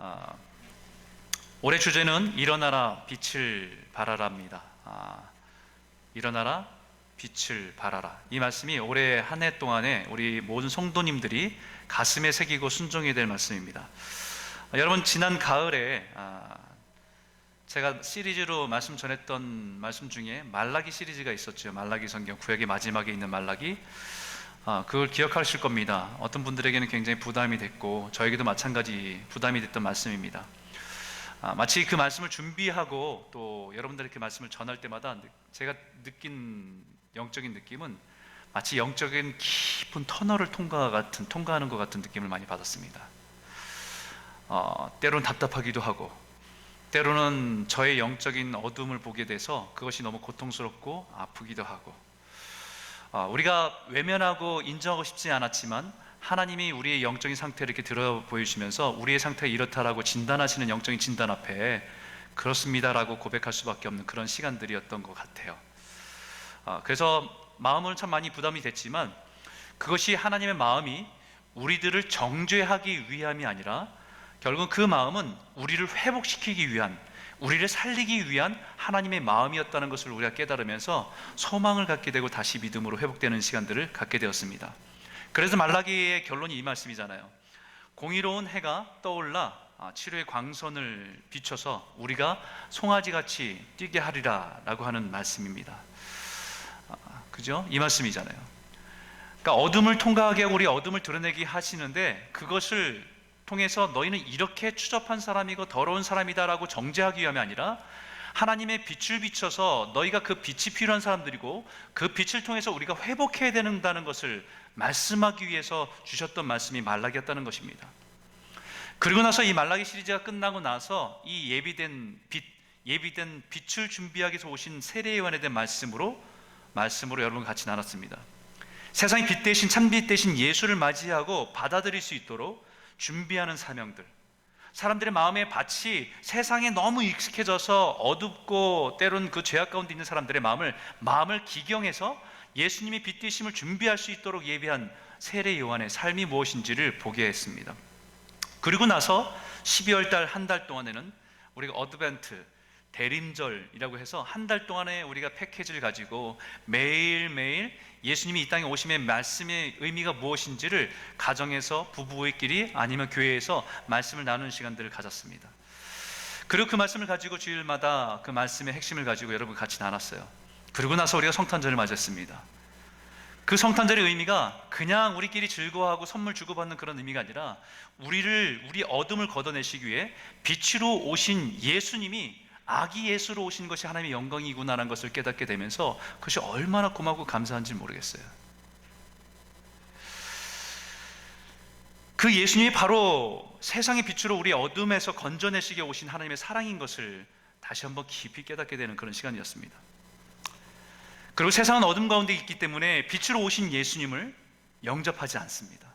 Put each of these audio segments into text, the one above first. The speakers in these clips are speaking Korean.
아, 올해 주제는 일어나라 빛을 발하라입니다. 일어나라 빛을 발하라. 이 말씀이 올해 한 해 동안에 우리 모든 성도님들이 가슴에 새기고 순종해야 될 말씀입니다. 여러분, 지난 가을에 제가 시리즈로 말씀 전했던 말씀 중에 말라기 시리즈가 있었죠. 말라기 성경, 구약의 마지막에 있는 말라기. 그걸 기억하실 겁니다. 어떤 분들에게는 굉장히 부담이 됐고 저에게도 마찬가지 부담이 됐던 말씀입니다. 마치 그 말씀을 준비하고 또 여러분들에게 말씀을 전할 때마다 제가 느낀 영적인 느낌은 마치 영적인 깊은 터널을 통과하는 것 같은 느낌을 많이 받았습니다. 때로는 답답하기도 하고, 때로는 저의 영적인 어둠을 보게 돼서 그것이 너무 고통스럽고 아프기도 하고, 우리가 외면하고 인정하고 싶지 않았지만 하나님이 우리의 영적인 상태를 이렇게 들어 보여주시면서 우리의 상태가 이렇다라고 진단하시는 영적인 진단 앞에 그렇습니다라고 고백할 수밖에 없는 그런 시간들이었던 것 같아요. 그래서 마음은 참 많이 부담이 됐지만 그것이 하나님의 마음이 우리들을 정죄하기 위함이 아니라 결국 그 마음은 우리를 회복시키기 위한, 우리를 살리기 위한 하나님의 마음이었다는 것을 우리가 깨달으면서 소망을 갖게 되고 다시 믿음으로 회복되는 시간들을 갖게 되었습니다. 그래서 말라기의 결론이 이 말씀이잖아요. 공의로운 해가 떠올라 치료의 광선을 비춰서 우리가 송아지같이 뛰게 하리라 라고 하는 말씀입니다. 그죠? 이 말씀이잖아요. 그러니까 어둠을 통과하게 하고 우리 어둠을 드러내게 하시는데 그것을 통해서 너희는 이렇게 추접한 사람이고 더러운 사람이다 라고 정죄하기 위함이 아니라 하나님의 빛을 비춰서 너희가 그 빛이 필요한 사람들이고 그 빛을 통해서 우리가 회복해야 된다는 것을 말씀하기 위해서 주셨던 말씀이 말라기였다는 것입니다. 그리고 나서 이 말라기 시리즈가 끝나고 나서 이 예비된 빛을 준비하기 위해서 오신 세례 요한에 대한 말씀으로 여러분 같이 나눴습니다. 세상의 빛 대신 참빛 대신 예수를 맞이하고 받아들일 수 있도록 준비하는 사명들, 사람들의 마음의 밭이 세상에 너무 익숙해져서 어둡고 때론 그 죄악 가운데 있는 사람들의 마음을 기경해서 예수님이 빛 되심을 준비할 수 있도록 예비한 세례 요한의 삶이 무엇인지를 보게 했습니다. 그리고 나서 12월 달 한 달 동안에는 우리가 어드벤트 대림절이라고 해서 한 달 동안에 우리가 패키지를 가지고 매일매일 예수님이 이 땅에 오심의 말씀의 의미가 무엇인지를 가정에서 부부끼리 아니면 교회에서 말씀을 나누는 시간들을 가졌습니다. 그리고 그 말씀을 가지고 주일마다 그 말씀의 핵심을 가지고 여러분 같이 나눴어요. 그리고 나서 우리가 성탄절을 맞았습니다. 그 성탄절의 의미가 그냥 우리끼리 즐거워하고 선물 주고받는 그런 의미가 아니라 우리 어둠을 걷어내시기 위해 빛으로 오신 예수님이 아기 예수로 오신 것이 하나님의 영광이구나라는 것을 깨닫게 되면서 그것이 얼마나 고맙고 감사한지 모르겠어요. 그 예수님이 바로 세상의 빛으로 우리 어둠에서 건져내시게 오신 하나님의 사랑인 것을 다시 한번 깊이 깨닫게 되는 그런 시간이었습니다. 그리고 세상은 어둠 가운데 있기 때문에 빛으로 오신 예수님을 영접하지 않습니다.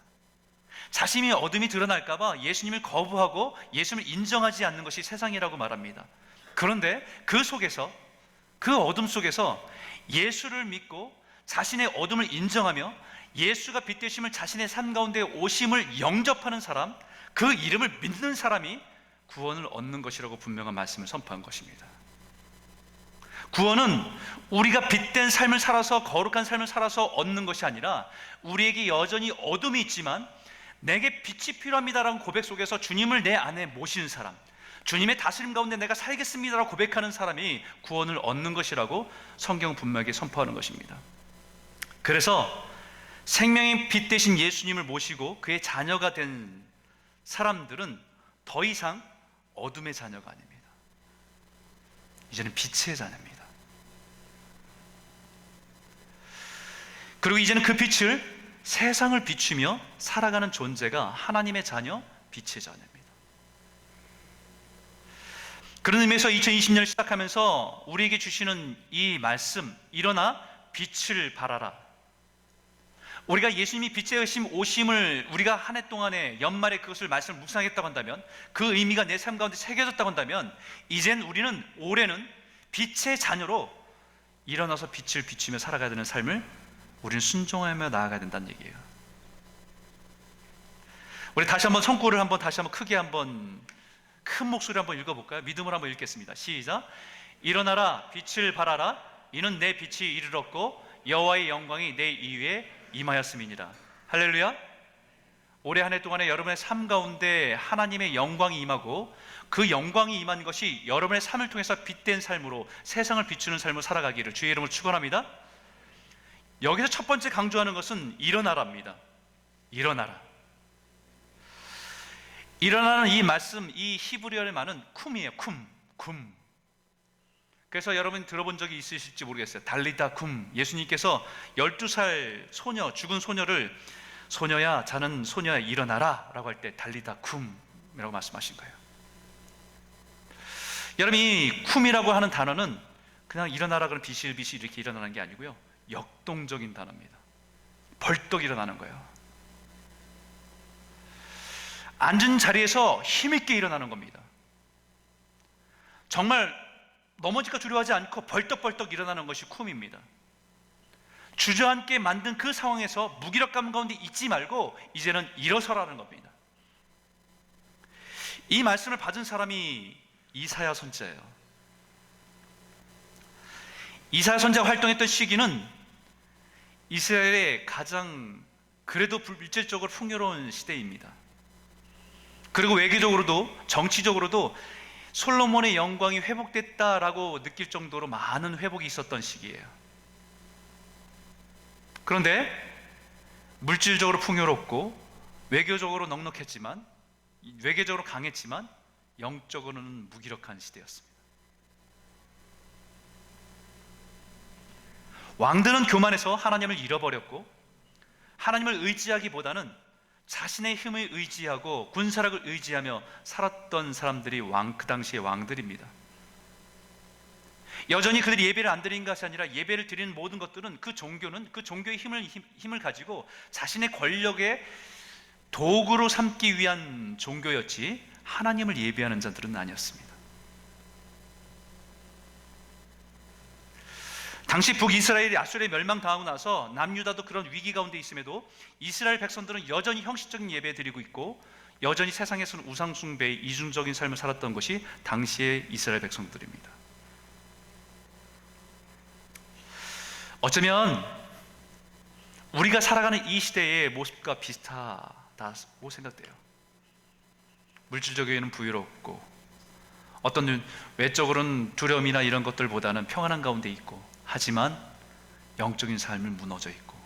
자신이 어둠이 드러날까봐 예수님을 거부하고 예수님을 인정하지 않는 것이 세상이라고 말합니다. 그런데 그 어둠 속에서 예수를 믿고 자신의 어둠을 인정하며 예수가 빛 되심을 자신의 삶 가운데 오심을 영접하는 사람, 그 이름을 믿는 사람이 구원을 얻는 것이라고 분명한 말씀을 선포한 것입니다. 구원은 우리가 빛된 삶을 살아서 거룩한 삶을 살아서 얻는 것이 아니라 우리에게 여전히 어둠이 있지만 내게 빛이 필요합니다라는 고백 속에서 주님을 내 안에 모시는 사람, 주님의 다스림 가운데 내가 살겠습니다라고 고백하는 사람이 구원을 얻는 것이라고 성경은 분명하게 선포하는 것입니다. 그래서 생명의 빛 대신 예수님을 모시고 그의 자녀가 된 사람들은 더 이상 어둠의 자녀가 아닙니다. 이제는 빛의 자녀입니다. 그리고 이제는 그 빛을 세상을 비추며 살아가는 존재가 하나님의 자녀, 빛의 자녀입니다. 그런 의미에서 2020년을 시작하면서 우리에게 주시는 이 말씀, 일어나 빛을 발하라. 우리가 예수님이 빛의 오심을 우리가 한 해 동안에 연말에 그것을 말씀을 묵상했다고 한다면, 그 의미가 내 삶 가운데 새겨졌다고 한다면, 이젠 올해는 빛의 자녀로 일어나서 빛을 비추며 살아가야 되는 삶을 우리는 순종하며 나아가야 된다는 얘기예요. 우리 다시 한번 성구를 다시 한번 크게 한번 큰 목소리 한번 읽어볼까요? 믿음으로 한번 읽겠습니다. 시작. 일어나라, 빛을 발하라. 이는 내 빛이 이르렀고 여호와의 영광이 내 이위에 임하였음이니라. 할렐루야. 올해 한 해 동안에 여러분의 삶 가운데 하나님의 영광이 임하고, 그 영광이 임한 것이 여러분의 삶을 통해서 빛된 삶으로, 세상을 비추는 삶을 살아가기를 주의 이름으로 축원합니다. 여기서 첫 번째 강조하는 것은 일어나라입니다. 일어나라. 일어나는 이 말씀, 이 히브리어의 말은 쿰이에요. 쿰. 그래서 여러분 들어본 적이 있으실지 모르겠어요. 달리다 쿰. 예수님께서 12살 소녀, 죽은 소녀를 소녀야, 자는 소녀야 일어나라 라고 할 때 달리다 쿰이라고 말씀하신 거예요. 여러분, 이 쿰이라고 하는 단어는 그냥 일어나라 그런 비실비실 이렇게 일어나는 게 아니고요, 역동적인 단어입니다. 벌떡 일어나는 거예요. 앉은 자리에서 힘있게 일어나는 겁니다. 정말 넘어질까 두려워하지 않고 벌떡벌떡 일어나는 것이 쿰입니다. 주저앉게 만든 그 상황에서 무기력감 가운데 있지 말고 이제는 일어서라는 겁니다. 이 말씀을 받은 사람이 이사야 선지자예요. 이사야 선지자가 활동했던 시기는 이스라엘의 가장 그래도 물질적으로 풍요로운 시대입니다. 그리고 외교적으로도 정치적으로도 솔로몬의 영광이 회복됐다라고 느낄 정도로 많은 회복이 있었던 시기예요. 그런데 물질적으로 풍요롭고 외교적으로 넉넉했지만, 외교적으로 강했지만 영적으로는 무기력한 시대였습니다. 왕들은 교만해서 하나님을 잃어버렸고, 하나님을 의지하기보다는 자신의 힘을 의지하고 군사력을 의지하며 살았던 사람들이 그 당시의 왕들입니다. 여전히 그들이 예배를 안 드린 것이 아니라 예배를 드리는 모든 것들은 그 종교는 그 종교의 힘을 가지고 자신의 권력의 도구로 삼기 위한 종교였지 하나님을 예배하는 자들은 아니었습니다. 당시 북이스라엘이 아수르에 멸망당하고 나서 남유다도 그런 위기 가운데 있음에도 이스라엘 백성들은 여전히 형식적인 예배 드리고 있고, 여전히 세상에서는 우상숭배의 이중적인 삶을 살았던 것이 당시의 이스라엘 백성들입니다. 어쩌면 우리가 살아가는 이 시대의 모습과 비슷하다고 생각돼요. 물질적에는 부유롭고, 어떤 외적으로는 두려움이나 이런 것들보다는 평안한 가운데 있고, 하지만 영적인 삶은 무너져 있고,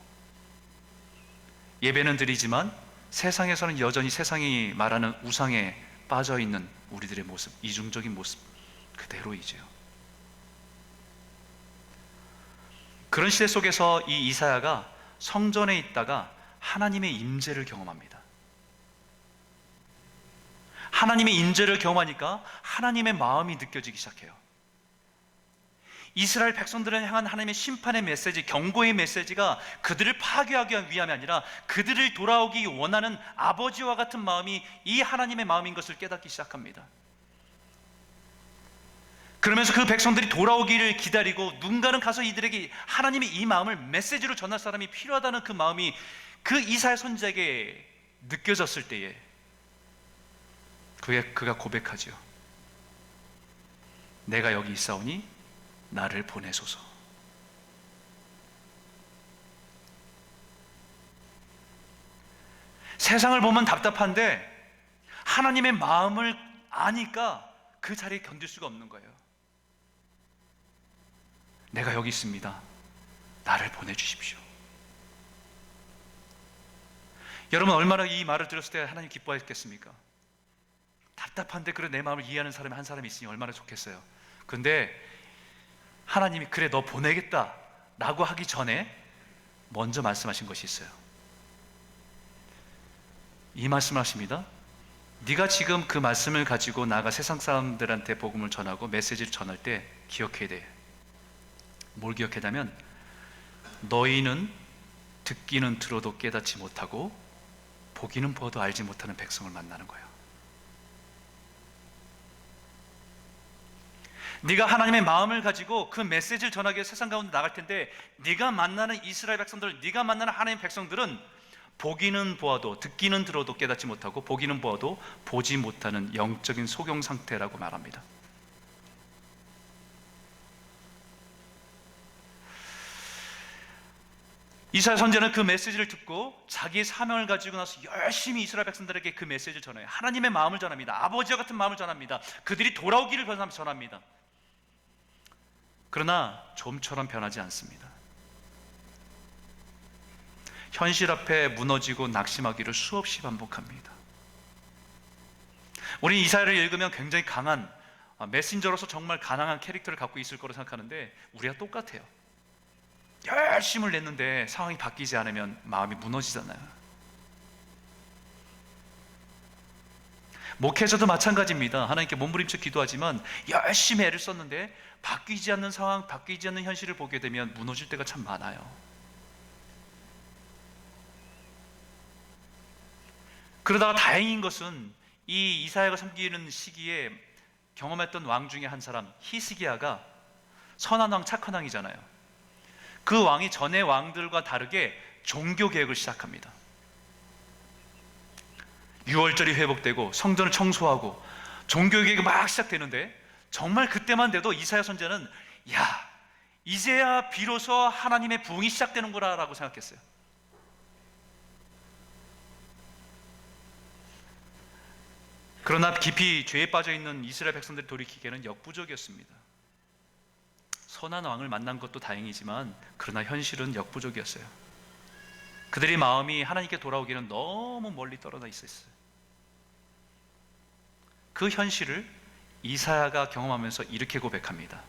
예배는 드리지만 세상에서는 여전히 세상이 말하는 우상에 빠져 있는 우리들의 모습, 이중적인 모습 그대로이죠. 그런 시대 속에서 이 이사야가 성전에 있다가 하나님의 임재를 경험합니다. 하나님의 임재를 경험하니까 하나님의 마음이 느껴지기 시작해요. 이스라엘 백성들을 향한 하나님의 심판의 메시지, 경고의 메시지가 그들을 파괴하기 위함이 아니라 그들을 돌아오기 원하는 아버지와 같은 마음이 이 하나님의 마음인 것을 깨닫기 시작합니다. 그러면서 그 백성들이 돌아오기를 기다리고, 누군가는 가서 이들에게 하나님의 이 마음을 메시지로 전할 사람이 필요하다는 그 마음이 그 이사야 선지자에게 느껴졌을 때에 그가 고백하죠. 내가 여기 있사오니 나를 보내소서. 세상을 보면 답답한데 하나님의 마음을 아니까 그 자리에 견딜 수가 없는 거예요. 내가 여기 있습니다. 나를 보내주십시오. 여러분, 얼마나 이 말을 들었을 때 하나님 기뻐했겠습니까? 답답한데 그래 내 마음을 이해하는 사람이 한 사람이 있으니 얼마나 좋겠어요. 그런데 하나님이 그래 너 보내겠다 라고 하기 전에 먼저 말씀하신 것이 있어요. 이 말씀을 하십니다. 네가 지금 그 말씀을 가지고 나가 세상 사람들한테 복음을 전하고 메시지를 전할 때 기억해야 돼. 뭘 기억해야냐면, 너희는 듣기는 들어도 깨닫지 못하고 보기는 보아도 알지 못하는 백성을 만나는 거예요. 네가 하나님의 마음을 가지고 그 메시지를 전하기 위해 세상 가운데 나갈 텐데, 네가 만나는 이스라엘 백성들, 네가 만나는 하나님의 백성들은 보기는 보아도, 듣기는 들어도 깨닫지 못하고 보기는 보아도 보지 못하는 영적인 소경 상태라고 말합니다. 이사야 선지자는 그 메시지를 듣고 자기의 사명을 가지고 나서 열심히 이스라엘 백성들에게 그 메시지를 전해요. 하나님의 마음을 전합니다. 아버지와 같은 마음을 전합니다. 그들이 돌아오기를 전합니다. 그러나 좀처럼 변하지 않습니다. 현실 앞에 무너지고 낙심하기를 수없이 반복합니다. 우리 이사야를 읽으면 굉장히 강한, 메신저로서 정말 가능한 캐릭터를 갖고 있을 거로 생각하는데 우리가 똑같아요. 열심을 냈는데 상황이 바뀌지 않으면 마음이 무너지잖아요. 목회자도 마찬가지입니다. 하나님께 몸부림쳐 기도하지만 열심히 애를 썼는데 바뀌지 않는 상황, 바뀌지 않는 현실을 보게 되면 무너질 때가 참 많아요. 그러다가 다행인 것은 이 이사야가 섬기는 시기에 경험했던 왕 중에 한 사람, 히스기야가 선한 왕, 착한 왕이잖아요. 그 왕이 전의 왕들과 다르게 종교 개혁을 시작합니다. 유월절이 회복되고 성전을 청소하고 종교 개혁이 막 시작되는데, 정말 그때만 돼도 이사야 선지자는 야, 이제야 비로소 하나님의 부흥이 시작되는구나 라고 생각했어요. 그러나 깊이 죄에 빠져 있는 이스라엘 백성들이 돌이키기에는 역부족이었습니다. 선한 왕을 만난 것도 다행이지만 그러나 현실은 역부족이었어요. 그들의 마음이 하나님께 돌아오기는 너무 멀리 떨어져 있었어요. 그 현실을 이사야가 경험하면서 이렇게 고백합니다.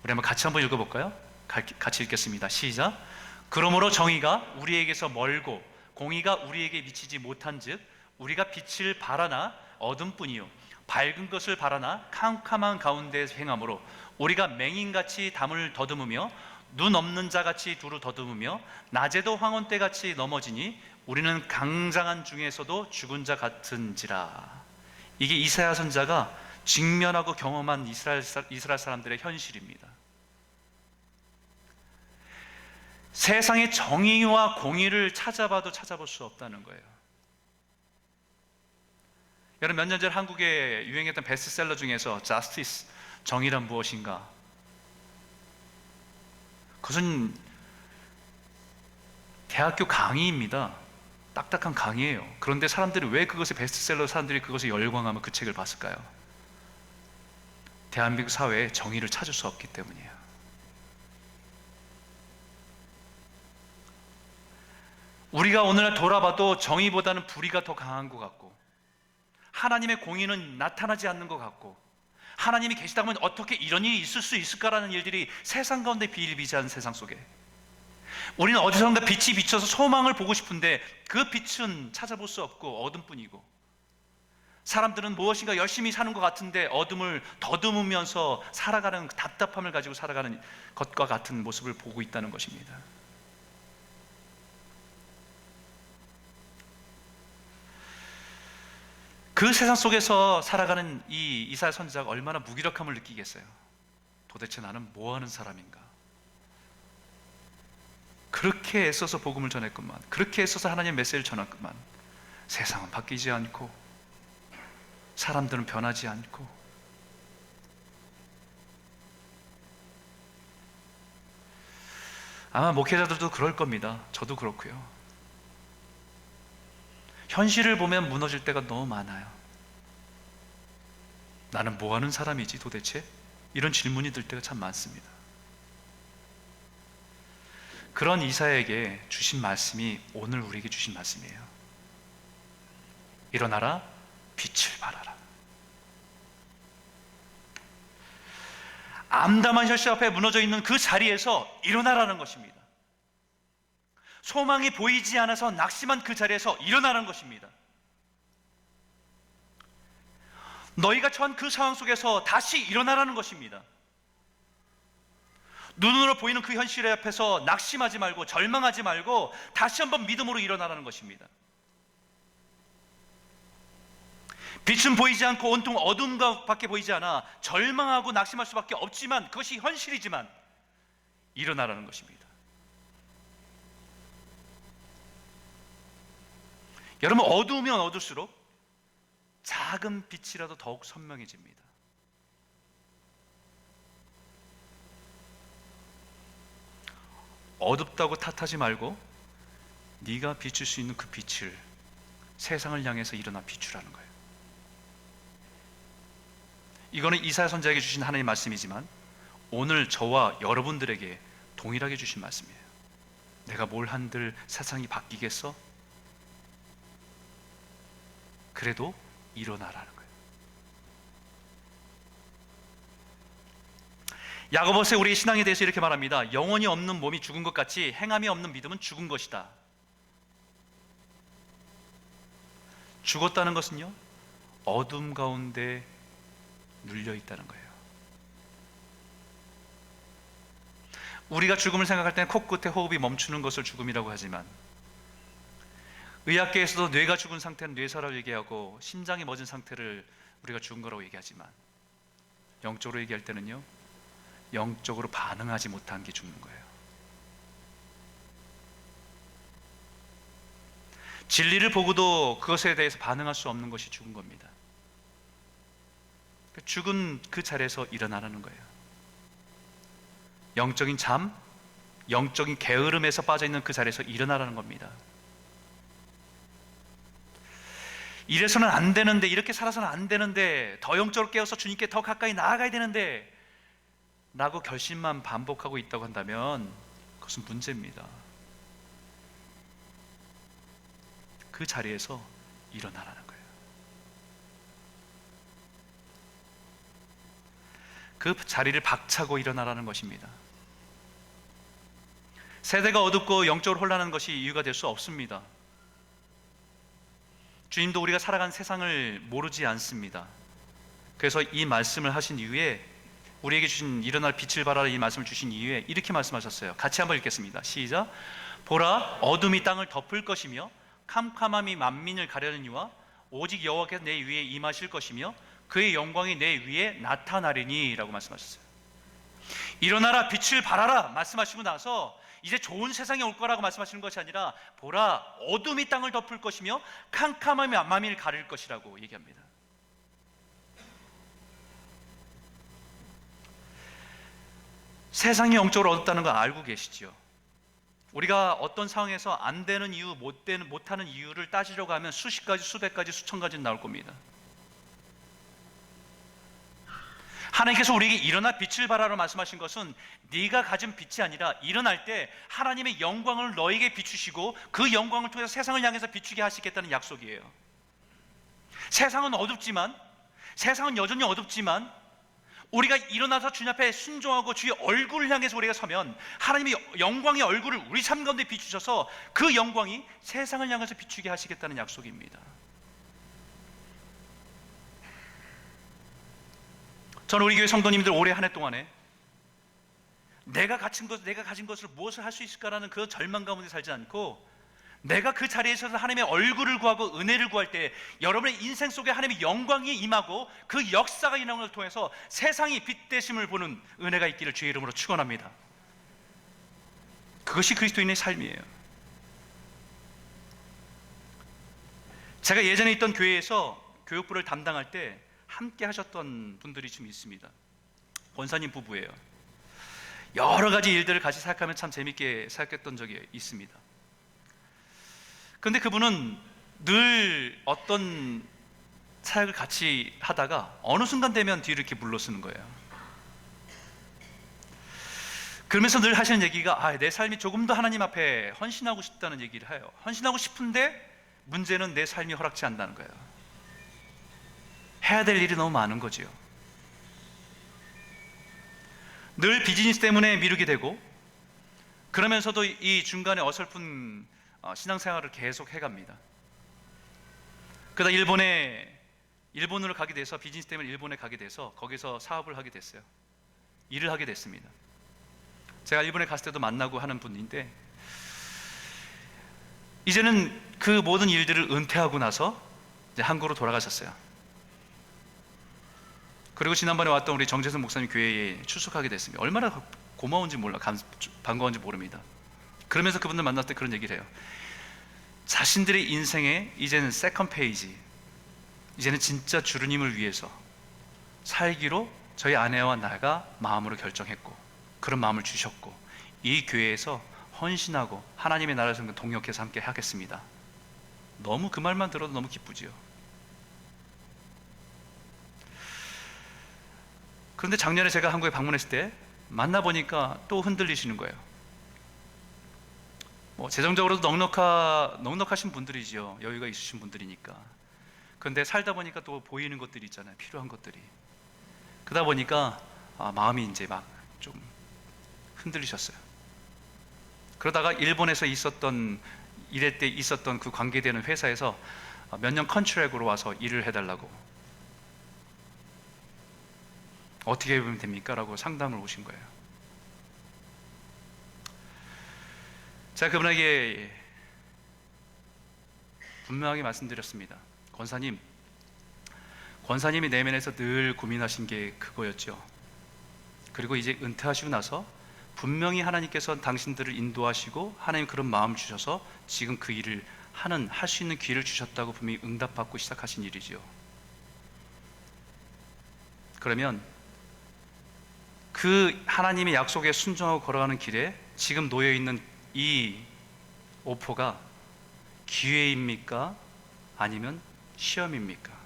우리 같이 한번 읽어볼까요? 같이 읽겠습니다. 시작. 그러므로 정의가 우리에게서 멀고 공의가 우리에게 미치지 못한즉 우리가 빛을 바라나 어둠뿐이요 밝은 것을 바라나 캄캄한 가운데 행함으로 우리가 맹인같이 담을 더듬으며 눈 없는 자같이 두루 더듬으며 낮에도 황혼때같이 넘어지니 우리는 강장한 중에서도 죽은 자 같은지라. 이게 이사야 선지자가 직면하고 경험한 이스라엘 사람들의 현실입니다. 세상의 정의와 공의를 찾아봐도 찾아볼 수 없다는 거예요. 여러분, 몇 년 전 한국에 유행했던 베스트셀러 중에서 Justice, 정의란 무엇인가? 그것은 대학교 강의입니다. 딱딱한 강의예요. 그런데 사람들이 왜 그것을 베스트셀러, 사람들이 그것에 열광하며 그 책을 봤을까요? 대한민국 사회에 정의를 찾을 수 없기 때문이에요. 우리가 오늘날 돌아봐도 정의보다는 불의가 더 강한 것 같고, 하나님의 공의는 나타나지 않는 것 같고, 하나님이 계시다고 하면 어떻게 이런 일이 있을 수 있을까라는 일들이 세상 가운데 비일비재한 세상 속에 우리는 어디선가 빛이 비쳐서 소망을 보고 싶은데 그 빛은 찾아볼 수 없고 어둠뿐이고, 사람들은 무엇인가 열심히 사는 것 같은데 어둠을 더듬으면서 살아가는 답답함을 가지고 살아가는 것과 같은 모습을 보고 있다는 것입니다. 그 세상 속에서 살아가는 이 이사야 선지자가 얼마나 무기력함을 느끼겠어요. 도대체 나는 뭐하는 사람인가? 그렇게 애써서 복음을 전했건만, 그렇게 애써서 하나님의 메시지를 전했건만 세상은 바뀌지 않고 사람들은 변하지 않고, 아마 목회자들도 그럴 겁니다. 저도 그렇고요. 현실을 보면 무너질 때가 너무 많아요. 나는 뭐하는 사람이지 도대체? 이런 질문이 들 때가 참 많습니다. 그런 이사야에게 주신 말씀이 오늘 우리에게 주신 말씀이에요. 일어나라, 빛을 발하라. 암담한 현실 앞에 무너져 있는 그 자리에서 일어나라는 것입니다. 소망이 보이지 않아서 낙심한 그 자리에서 일어나는 것입니다. 너희가 처한 그 상황 속에서 다시 일어나라는 것입니다. 눈으로 보이는 그 현실 앞에서 낙심하지 말고 절망하지 말고 다시 한번 믿음으로 일어나라는 것입니다. 빛은 보이지 않고 온통 어둠밖에 보이지 않아 절망하고 낙심할 수밖에 없지만, 그것이 현실이지만 일어나라는 것입니다. 여러분, 어두우면 어둘수록 작은 빛이라도 더욱 선명해집니다. 어둡다고 탓하지 말고 네가 비출 수 있는 그 빛을 세상을 향해서 일어나 비추라는 거예요. 이거는 이사야 선지자에게 주신 하나님의 말씀이지만 오늘 저와 여러분들에게 동일하게 주신 말씀이에요. 내가 뭘 한들 세상이 바뀌겠어? 그래도 일어나라는 거예요. 야고보서에 우리의 신앙에 대해서 이렇게 말합니다. 영혼이 없는 몸이 죽은 것 같이 행함이 없는 믿음은 죽은 것이다. 죽었다는 것은요, 어둠 가운데 눌려 있다는 거예요. 우리가 죽음을 생각할 때는 코끝에 호흡이 멈추는 것을 죽음이라고 하지만 의학계에서도 뇌가 죽은 상태는 뇌사라고 얘기하고 심장이 멎은 상태를 우리가 죽은 거라고 얘기하지만 영적으로 얘기할 때는요, 영적으로 반응하지 못한 게 죽는 거예요. 진리를 보고도 그것에 대해서 반응할 수 없는 것이 죽은 겁니다. 죽은 그 자리에서 일어나라는 거예요. 영적인 잠, 영적인 게으름에서 빠져있는 그 자리에서 일어나라는 겁니다. 이래서는 안 되는데, 이렇게 살아서는 안 되는데, 더 영적으로 깨어서 주님께 더 가까이 나아가야 되는데 라고 결심만 반복하고 있다고 한다면 그것은 문제입니다. 그 자리에서 일어나라는 거예요. 그 자리를 박차고 일어나라는 것입니다. 세대가 어둡고 영적으로 혼란한 것이 이유가 될 수 없습니다. 주님도 우리가 살아가는 세상을 모르지 않습니다. 그래서 이 말씀을 하신 이후에, 우리에게 주신 일어날 빛을 발하라 이 말씀을 주신 이후에 이렇게 말씀하셨어요. 같이 한번 읽겠습니다. 시작. 보라, 어둠이 땅을 덮을 것이며 캄캄함이 만민을 가려느니와 오직 여호와께서 내 위에 임하실 것이며 그의 영광이 내 위에 나타나리니 라고 말씀하셨어요. 일어나라, 빛을 발하라 말씀하시고 나서 이제 좋은 세상이 올 거라고 말씀하시는 것이 아니라, 보라, 어둠이 땅을 덮을 것이며 캄캄함이 만민을 가릴 것이라고 얘기합니다. 세상이 영적으로 어둡다는 거 알고 계시죠? 우리가 어떤 상황에서 안 되는 이유, 못하는 이유를 따지려고 하면 수십 가지, 수백 가지, 수천 가지는 나올 겁니다. 하나님께서 우리에게 일어나 빛을 발하라 말씀하신 것은 네가 가진 빛이 아니라 일어날 때 하나님의 영광을 너에게 비추시고 그 영광을 통해서 세상을 향해서 비추게 하시겠다는 약속이에요. 세상은 어둡지만, 세상은 여전히 어둡지만 우리가 일어나서 주님 앞에 순종하고 주의 얼굴을 향해서 우리가 서면 하나님의 영광의 얼굴을 우리 삶 가운데 비추셔서 그 영광이 세상을 향해서 비추게 하시겠다는 약속입니다. 저는 우리 교회 성도님들 올해 한 해 동안에 내가 가진 것을 무엇을 할 수 있을까라는 그 절망 가운데 살지 않고, 내가 그 자리에 서서 하나님의 얼굴을 구하고 은혜를 구할 때 여러분의 인생 속에 하나님의 영광이 임하고 그 역사가 일어나는 것을 통해서 세상이 빛되심을 보는 은혜가 있기를 주의 이름으로 축원합니다. 그것이 그리스도인의 삶이에요. 제가 예전에 있던 교회에서 교육부를 담당할 때 함께 하셨던 분들이 좀 있습니다. 권사님 부부예요. 여러 가지 일들을 같이 생각하면 참 재밌게 생각했던 적이 있습니다. 그런데 그분은 늘 어떤 사역을 같이 하다가 어느 순간 되면 뒤를 이렇게 물러서는 거예요. 그러면서 늘 하시는 얘기가, 내 삶이 조금 더 하나님 앞에 헌신하고 싶다는 얘기를 해요. 헌신하고 싶은데 문제는 내 삶이 허락지 않는다는 거예요. 해야 될 일이 너무 많은 거지요. 늘 비즈니스 때문에 미루게 되고, 그러면서도 이 중간에 어설픈 신앙생활을 계속 해갑니다. 그러다 일본으로 가게 돼서, 비즈니스 때문에 일본에 가게 돼서 거기서 사업을 하게 됐어요. 일을 하게 됐습니다. 제가 일본에 갔을 때도 만나고 하는 분인데, 이제는 그 모든 일들을 은퇴하고 나서 이제 한국으로 돌아가셨어요. 그리고 지난번에 왔던 우리 정재선 목사님 교회에 출석하게 됐습니다. 얼마나 고마운지 몰라, 반가운지 모릅니다. 그러면서 그분들 만났을 때 그런 얘기를 해요. 자신들의 인생에 이제는 세컨 페이지, 이제는 진짜 주님을 위해서 살기로 저희 아내와 나가 마음으로 결정했고, 그런 마음을 주셨고, 이 교회에서 헌신하고 하나님의 나라를 섬기는 동역해서 함께 하겠습니다. 너무 그 말만 들어도 너무 기쁘지요. 그런데 작년에 제가 한국에 방문했을 때 만나보니까 또 흔들리시는 거예요. 재정적으로도 넉넉하신 분들이죠. 여유가 있으신 분들이니까. 그런데 살다 보니까 또 보이는 것들이 있잖아요. 필요한 것들이. 그러다 보니까 마음이 이제 막 좀 흔들리셨어요. 그러다가 일본에서 일할 때 있었던 그 관계되는 회사에서 몇 년 컨트랙으로 와서 일을 해달라고, 어떻게 하면 됩니까? 라고 상담을 오신 거예요. 제가 그분에게 분명하게 말씀드렸습니다. 권사님이 내면에서 늘 고민하신 게 그거였죠. 그리고 이제 은퇴하시고 나서 분명히 하나님께서 당신들을 인도하시고 하나님 그런 마음을 주셔서 지금 그 일을 할 수 있는 기회를 주셨다고 분명히 응답받고 시작하신 일이죠. 그러면 그 하나님의 약속에 순종하고 걸어가는 길에 지금 놓여있는 이 오퍼가 기회입니까? 아니면 시험입니까?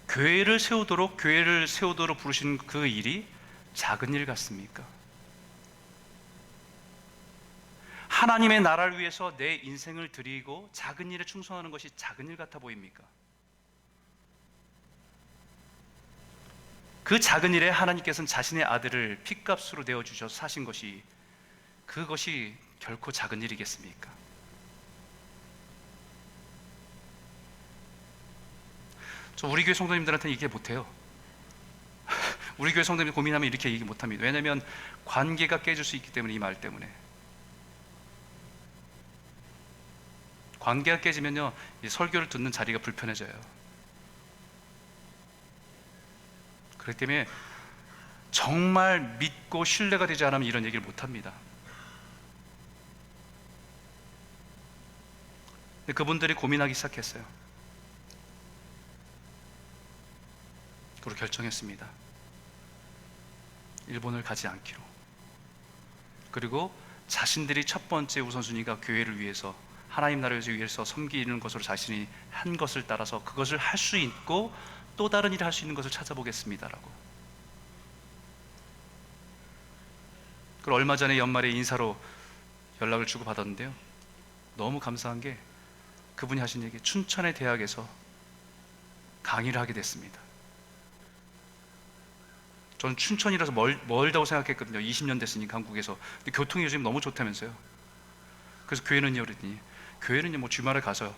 교회를 세우도록 부르신 그 일이 작은 일 같습니까? 하나님의 나라를 위해서 내 인생을 드리고 작은 일에 충성하는 것이 작은 일 같아 보입니까? 그 작은 일에 하나님께서는 자신의 아들을 핏값으로 내어주셔서 사신 것이, 그것이 결코 작은 일이겠습니까? 저 우리 교회 성도님들한테는 얘기 못해요. 우리 교회 성도님들 고민하면 이렇게 얘기 못합니다. 왜냐하면 관계가 깨질 수 있기 때문에, 이 말 때문에. 관계가 깨지면요, 이 설교를 듣는 자리가 불편해져요. 그렇기 때문에 정말 믿고 신뢰가 되지 않으면 이런 얘기를 못합니다. 근데 그분들이 고민하기 시작했어요. 그리고 결정했습니다. 일본을 가지 않기로. 그리고 자신들이 첫 번째 우선순위가 교회를 위해서, 하나님 나라를 위해서 섬기는 것으로 자신이 한 것을 따라서 그것을 할 수 있고 또 다른 일을 할 수 있는 것을 찾아보겠습니다라고. 그리고 얼마 전에 연말에 인사로 연락을 주고 받았는데요, 너무 감사한 게 그분이 하신 얘기, 춘천의 대학에서 강의를 하게 됐습니다. 저는 춘천이라서 멀다고 생각했거든요. 20년 됐으니까 한국에서. 근데 교통이 요즘 너무 좋다면서요. 그래서 교회는요, 그랬더니 교회는요, 뭐 주말에 가서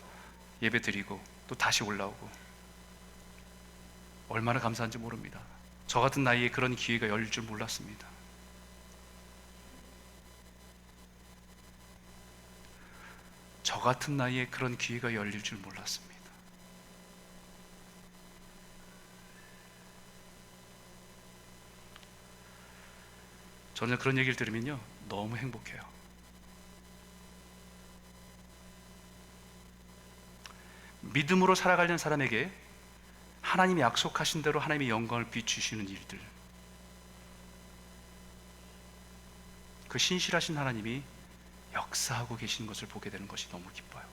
예배 드리고 또 다시 올라오고. 얼마나 감사한지 모릅니다. 저 같은 나이에 그런 기회가 열릴 줄 몰랐습니다. 저 같은 나이에 그런 기회가 열릴 줄 몰랐습니다. 저는 그런 얘기를 들으면요, 너무 행복해요. 믿음으로 살아가려는 사람에게 하나님이 약속하신 대로 하나님의 영광을 비추시는 일들, 그 신실하신 하나님이 역사하고 계시는 것을 보게 되는 것이 너무 기뻐요.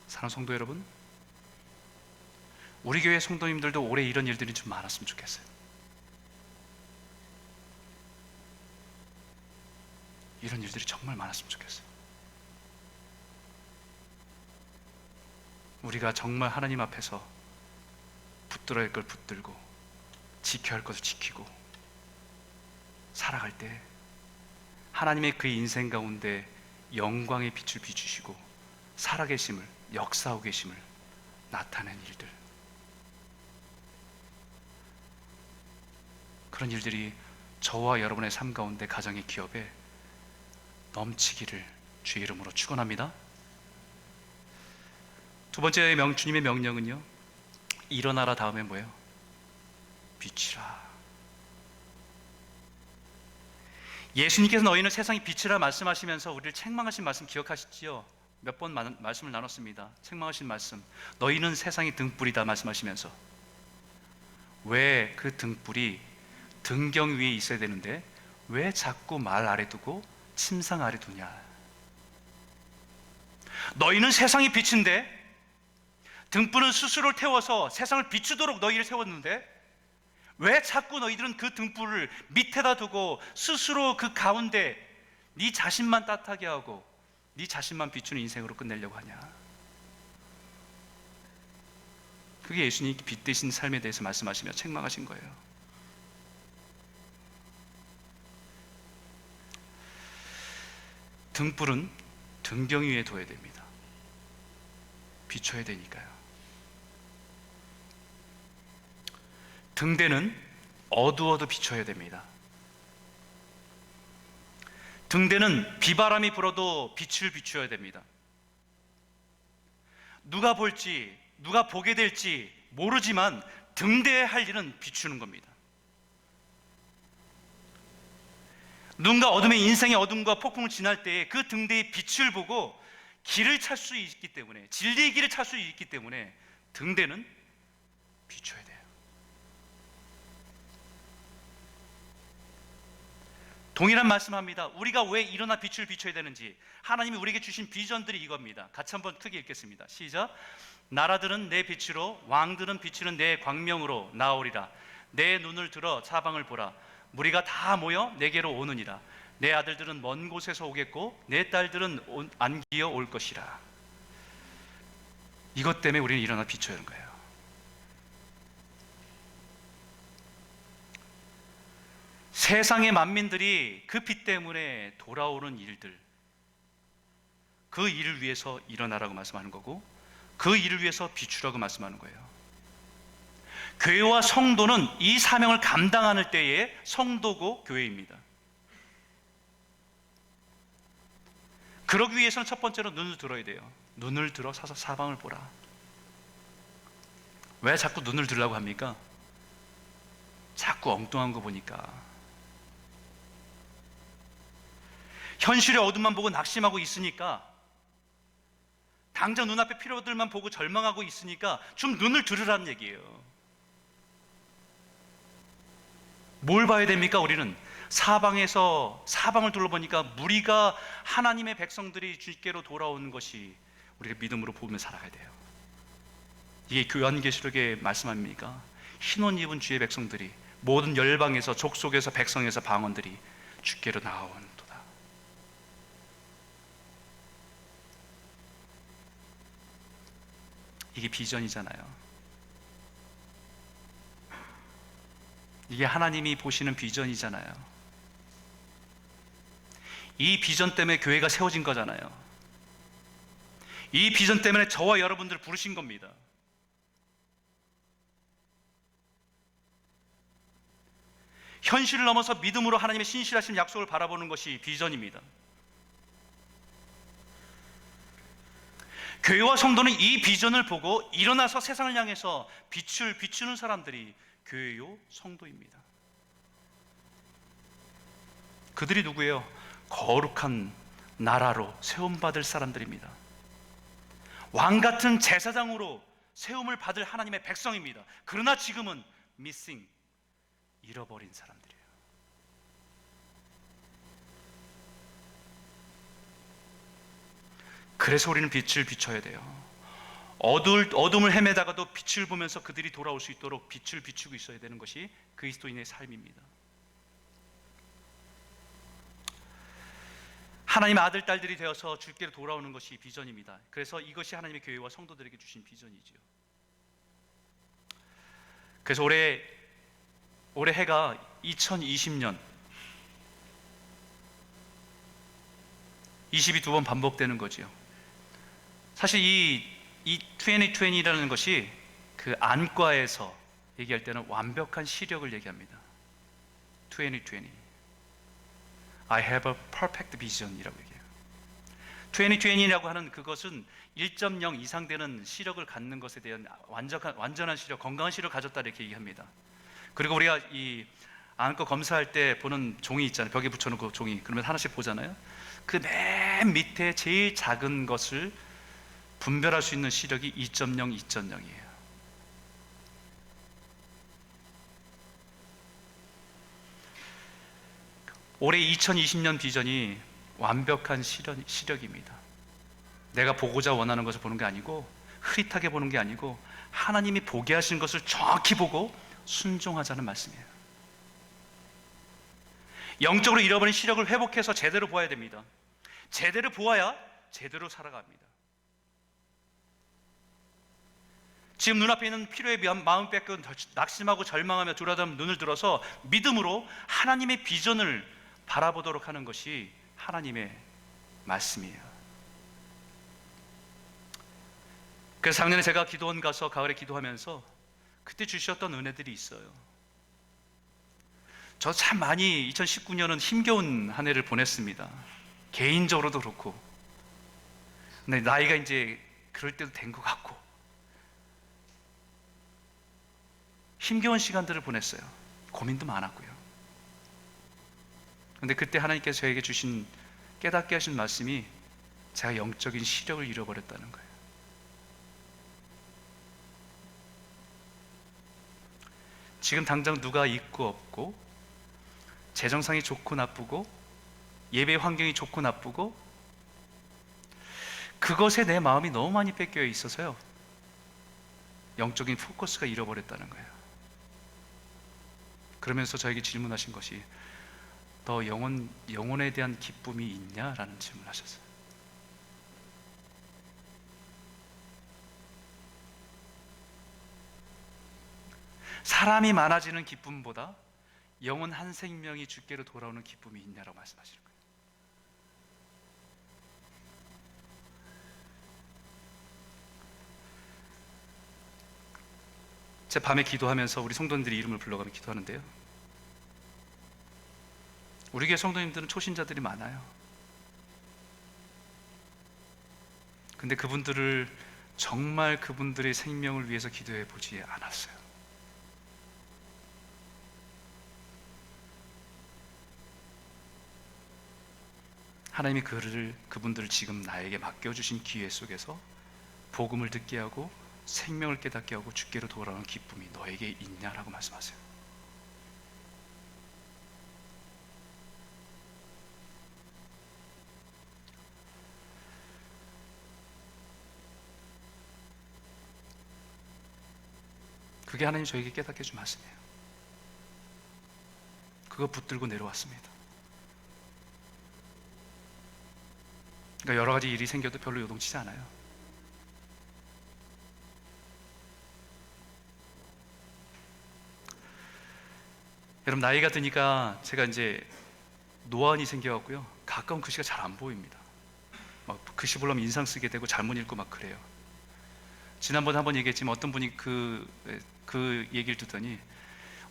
사랑하는 성도 여러분, 우리 교회 성도님들도 올해 이런 일들이 좀 많았으면 좋겠어요. 이런 일들이 정말 많았으면 좋겠어요. 우리가 정말 하나님 앞에서 붙들어야 할 걸 붙들고 지켜야 할 것을 지키고 살아갈 때 하나님의 그 인생 가운데 영광의 빛을 비추시고 살아계심을, 역사하고 계심을 나타낸 일들, 그런 일들이 저와 여러분의 삶 가운데, 가정의 기업에 넘치기를 주의 이름으로 축원합니다. 두 번째 주님의 명령은요, 일어나라 다음에 뭐예요? 빛이라. 예수님께서 너희는 세상의 빛이라 말씀하시면서 우리를 책망하신 말씀 기억하시지요? 몇 번 말씀을 나눴습니다. 책망하신 말씀, 너희는 세상의 등불이다 말씀하시면서 왜 그 등불이 등경 위에 있어야 되는데 왜 자꾸 말 아래 두고 침상 아래 두냐? 너희는 세상의 빛인데, 등불은 스스로를 태워서 세상을 비추도록 너희를 세웠는데 왜 자꾸 너희들은 그 등불을 밑에다 두고 스스로 그 가운데 네 자신만 따뜻하게 하고 네 자신만 비추는 인생으로 끝내려고 하냐? 그게 예수님이 빛 되신 삶에 대해서 말씀하시며 책망하신 거예요. 등불은 등경 위에 둬야 됩니다. 비춰야 되니까요. 등대는 어두워도 비춰야 됩니다. 등대는 비바람이 불어도 빛을 비추어야 됩니다. 누가 볼지, 누가 보게 될지 모르지만 등대에 할 일은 비추는 겁니다. 누군가 어둠의 인생의 어둠과 폭풍을 지날 때에 그 등대의 빛을 보고 길을 찾을 수 있기 때문에, 진리의 길을 찾을 수 있기 때문에 등대는 비춰야 돼요. 동일한 말씀합니다. 우리가 왜 일어나 빛을 비춰야 되는지, 하나님이 우리에게 주신 비전들이 이겁니다. 같이 한번 크게 읽겠습니다. 시작. 나라들은 내 빛으로, 왕들은 비추는 내 광명으로 나오리라. 내 눈을 들어 사방을 보라. 무리가 다 모여 내게로 오느니라. 내 아들들은 먼 곳에서 오겠고 내 딸들은 안기어 올 것이라. 이것 때문에 우리는 일어나 비춰야 하는 거예요. 세상의 만민들이 그 빛 때문에 돌아오는 일들, 그 일을 위해서 일어나라고 말씀하는 거고, 그 일을 위해서 비추라고 말씀하는 거예요. 교회와 성도는 이 사명을 감당하는 때에 성도고 교회입니다. 그러기 위해서는 첫 번째로 눈을 들어야 돼요. 눈을 들어 서서 사방을 보라. 왜 자꾸 눈을 들으려고 합니까? 자꾸 엉뚱한 거 보니까. 현실의 어둠만 보고 낙심하고 있으니까, 당장 눈앞의 필요들만 보고 절망하고 있으니까 좀 눈을 들으라는 얘기예요. 뭘 봐야 됩니까? 우리는 사방을 둘러보니까 무리가, 하나님의 백성들이 주께로 돌아오는 것이 우리가 믿음으로 보며 살아가야 돼요. 이게 요한계시록의 말씀 아닙니까? 흰옷 입은 주의 백성들이 모든 열방에서, 족속에서, 백성에서, 방언들이 주께로 나온도다. 이게 비전이잖아요. 이게 하나님이 보시는 비전이잖아요. 이 비전 때문에 교회가 세워진 거잖아요. 이 비전 때문에 저와 여러분들을 부르신 겁니다. 현실을 넘어서 믿음으로 하나님의 신실하신 약속을 바라보는 것이 비전입니다. 교회와 성도는 이 비전을 보고 일어나서 세상을 향해서 빛을 비추는 사람들이 교회요 성도입니다. 그들이 누구예요? 거룩한 나라로 세움받을 사람들입니다. 왕같은 제사장으로 세움을 받을 하나님의 백성입니다. 그러나 지금은 missing, 잃어버린 사람들이에요. 그래서 우리는 빛을 비춰야 돼요. 어둠을 헤매다가도 빛을 보면서 그들이 돌아올 수 있도록 빛을 비추고 있어야 되는 것이 그리스도인의 삶입니다. 하나님의 아들, 딸들이 되어서 주께로 돌아오는 것이 비전입니다. 그래서 이것이 하나님의 교회와 성도들에게 주신 비전이죠. 그래서 올해 해가 2020년 20이 두 번 반복되는 거죠. 사실 이 2020라는 것이 그 안과에서 얘기할 때는 완벽한 시력을 얘기합니다. 2020, I have a perfect vision 이라고 얘기해요. 2020이라고 하는 그것은 1.0 이상 되는 시력을 갖는 것에 대한 완전한 시력, 건강한 시력을 가졌다 이렇게 얘기합니다. 그리고 우리가 이 안과 검사할 때 보는 종이 있잖아요. 벽에 붙여놓고 종이. 그러면 하나씩 보잖아요. 그 맨 밑에 제일 작은 것을 분별할 수 있는 시력이 2.0, 2.0이에요. 올해 2020년 비전이 완벽한 시력입니다. 내가 보고자 원하는 것을 보는 게 아니고, 흐릿하게 보는 게 아니고, 하나님이 보게 하신 것을 정확히 보고 순종하자는 말씀이에요. 영적으로 잃어버린 시력을 회복해서 제대로 보아야 됩니다. 제대로 보아야 제대로 살아갑니다. 지금 눈앞에 있는 필요에 마음 뺏고 낙심하고 절망하며 두려워하며 눈을 들어서 믿음으로 하나님의 비전을 바라보도록 하는 것이 하나님의 말씀이에요. 그래서 작년에 제가 기도원 가서 가을에 기도하면서 그때 주셨던 은혜들이 있어요. 저 참 많이 2019년은 힘겨운 한 해를 보냈습니다. 개인적으로도 그렇고. 근데 나이가 이제 그럴 때도 된 것 같고 힘겨운 시간들을 보냈어요. 고민도 많았고요. 근데 그때 하나님께서 저에게 주신 깨닫게 하신 말씀이 제가 영적인 시력을 잃어버렸다는 거예요. 지금 당장 누가 있고 없고, 재정상이 좋고 나쁘고, 예배 환경이 좋고 나쁘고, 그것에 내 마음이 너무 많이 뺏겨 있어서요, 영적인 포커스가 잃어버렸다는 거예요. 그러면서 저에게 질문하신 것이, 너 영혼에 대한 기쁨이 있냐? 라는 질문을 하셨어요. 사람이 많아지는 기쁨보다 영혼 한 생명이 주께로 돌아오는 기쁨이 있냐라고 말씀하시는 거예요. 제 밤에 기도하면서 우리 성도님들이 이름을 불러가며 기도하는데요, 우리 교회 성도님들은 초신자들이 많아요. 근데 그분들을 정말 그분들의 생명을 위해서 기도해 보지 않았어요. 하나님이 그분들을 지금 나에게 맡겨주신 기회 속에서 복음을 듣게 하고 생명을 깨닫게 하고 주께로 돌아오는 기쁨이 너에게 있냐라고 말씀하세요. 그게 하나님 저에게 깨닫게 해준 말씀이에요. 그거 붙들고 내려왔습니다. 그러니까 여러 가지 일이 생겨도 별로 요동치지 않아요. 여러분, 나이가 드니까 제가 이제 노안이 생겨갖고요, 가까운 글씨가 잘 안 보입니다. 막 글씨 보려면 인상 쓰게 되고 잘못 읽고 막 그래요. 지난번에 한번 얘기했지만 어떤 분이 그 얘기를 듣더니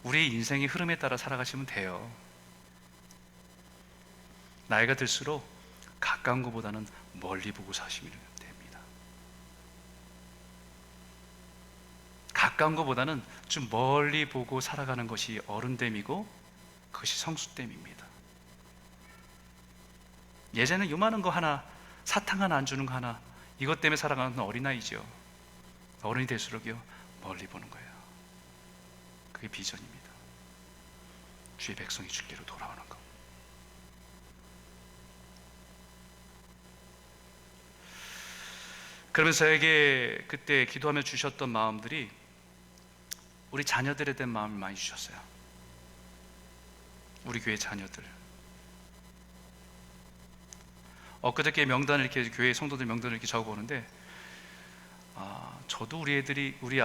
우리의 인생의 흐름에 따라 살아가시면 돼요. 나이가 들수록 가까운 것보다는 멀리 보고 사시면 됩니다. 가까운 것보다는 좀 멀리 보고 살아가는 것이 어른됨이고 그것이 성숙됨입니다. 예전에는 요만한 거 하나, 사탕 하나 안 주는 거 하나, 이것 때문에 살아가는 어린아이죠. 어른이 될수록요, 멀리 보는 거예요. 그게 비전입니다. 주의 백성이 주께로 돌아오는 것. 그러면서 저에게 그때 기도하며 주셨던 마음들이 우리 자녀들에 대한 마음을 많이 주셨어요. 우리 교회 자녀들. 엊그저께 명단을 이렇게, 교회 성도들 명단을 이렇게 적어보는데, 저도 우리 애들이, 우리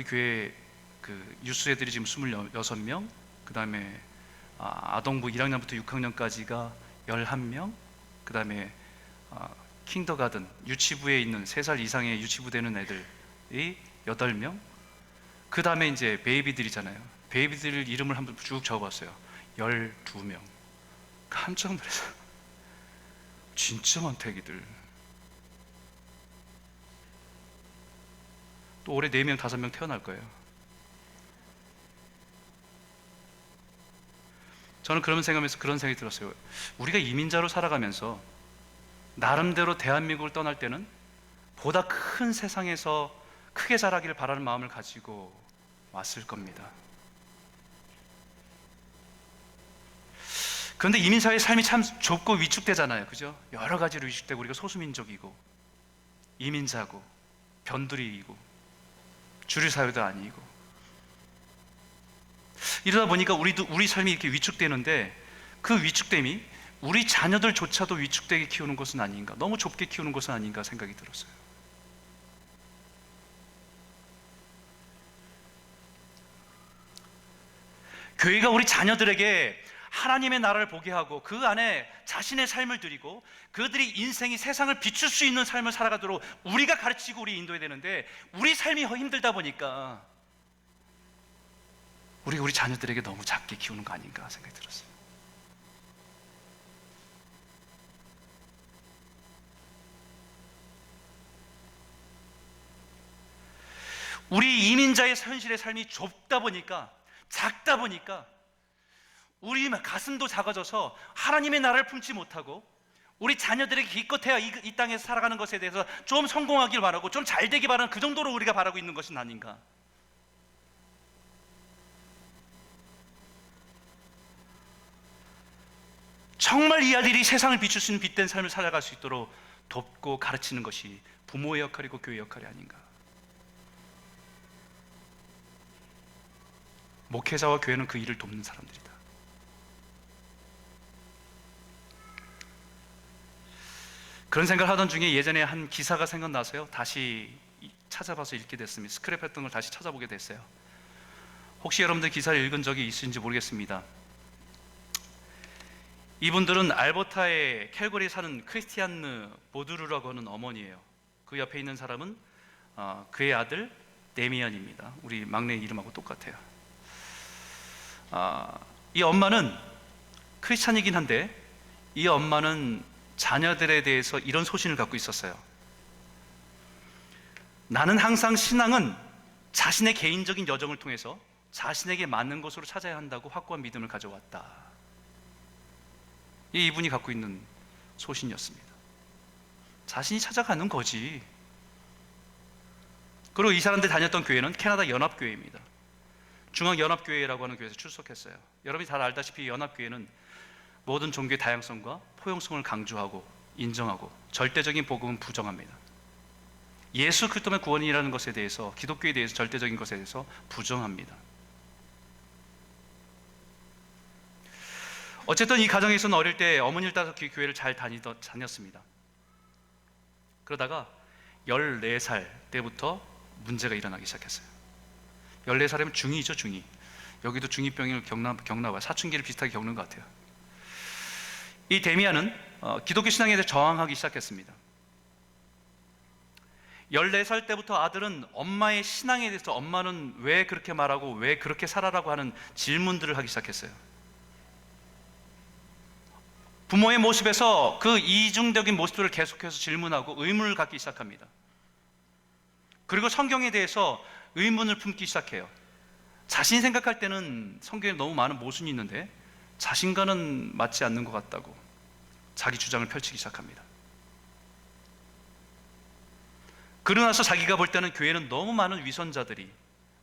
교회 그 유스 애들이 지금 26명, 그 다음에 아동부 1학년부터 6학년까지가 11명, 그 다음에 킨더가든, 유치부에 있는 3살 이상의 유치부 되는 애들이 8명, 그 다음에 이제 베이비들이잖아요. 베이비들 이름을 한번 쭉 적어봤어요. 12명. 깜짝 놀랐어요. 진짜 많다, 애기들. 또 올해 4명, 5명 태어날 거예요. 저는 그런 생각하면서 그런 생각이 들었어요. 우리가 이민자로 살아가면서 나름대로 대한민국을 떠날 때는 보다 큰 세상에서 크게 자라기를 바라는 마음을 가지고 왔을 겁니다. 그런데 이민사회의 삶이 참 좁고 위축되잖아요. 그죠? 여러 가지로 위축되고, 우리가 소수민족이고 이민자고 변두리이고 주류 사회도 아니고, 이러다 보니까 우리 삶이 이렇게 위축되는데, 그 위축됨이 우리 자녀들조차도 위축되게 키우는 것은 아닌가, 너무 좁게 키우는 것은 아닌가 생각이 들었어요. 교회가 우리 자녀들에게 하나님의 나라를 보게 하고 그 안에 자신의 삶을 드리고 그들이 인생이 세상을 비출 수 있는 삶을 살아가도록 우리가 가르치고 우리 인도해야 되는데, 우리 삶이 힘들다 보니까 우리 자녀들에게 너무 작게 키우는 거 아닌가 생각이 들었어요. 우리 이민자의 현실의 삶이 좁다 보니까, 작다 보니까 우리 가슴도 작아져서 하나님의 나라를 품지 못하고, 우리 자녀들에게 기껏해야 이 땅에서 살아가는 것에 대해서 좀 성공하길 바라고 좀 잘 되길 바라는 그 정도로 우리가 바라고 있는 것은 아닌가. 정말 이 아들이 세상을 비출 수 있는 빛된 삶을 살아갈 수 있도록 돕고 가르치는 것이 부모의 역할이고 교회의 역할이 아닌가. 목회자와 교회는 그 일을 돕는 사람들이다. 그런 생각을 하던 중에 예전에 한 기사가 생각나서요, 다시 찾아봐서 읽게 됐습니다. 스크랩했던 걸 다시 찾아보게 됐어요. 혹시 여러분들 기사를 읽은 적이 있으신지 모르겠습니다. 이분들은 알버타의 캘거리에 사는 크리스티안느 보드루라고 하는 어머니예요. 그 옆에 있는 사람은 그의 아들 데미안입니다. 우리 막내 이름하고 똑같아요. 이 엄마는 크리스찬이긴 한데, 이 엄마는 자녀들에 대해서 이런 소신을 갖고 있었어요. 나는 항상 신앙은 자신의 개인적인 여정을 통해서 자신에게 맞는 것으로 찾아야 한다고 확고한 믿음을 가져왔다. 이분이 갖고 있는 소신이었습니다. 자신이 찾아가는 거지. 그리고 이 사람들이 다녔던 교회는 캐나다 연합교회입니다. 중앙연합교회라고 하는 교회에서 출석했어요. 여러분이 잘 알다시피 연합교회는 모든 종교의 다양성과 포용성을 강조하고 인정하고 절대적인 복음은 부정합니다. 예수 그리스도의 구원이라는 것에 대해서, 기독교에 대해서, 절대적인 것에 대해서 부정합니다. 어쨌든 이 가정에서는 어릴 때 어머니를 따라서 교회를 잘 다녔습니다. 그러다가 14살 때부터 문제가 일어나기 시작했어요. 14살이면 중2죠, 중2. 여기도 중2병을 겪나 봐요. 사춘기를 비슷하게 겪는 것 같아요. 이 데미안은 기독교 신앙에 대해 저항하기 시작했습니다. 14살 때부터 아들은 엄마의 신앙에 대해서, 엄마는 왜 그렇게 말하고 왜 그렇게 살아라고 하는 질문들을 하기 시작했어요. 부모의 모습에서 그 이중적인 모습들을 계속해서 질문하고 의문을 갖기 시작합니다. 그리고 성경에 대해서 의문을 품기 시작해요. 자신이 생각할 때는 성경에 너무 많은 모순이 있는데 자신과는 맞지 않는 것 같다고 자기 주장을 펼치기 시작합니다. 그러고 나서 자기가 볼 때는 교회는 너무 많은 위선자들이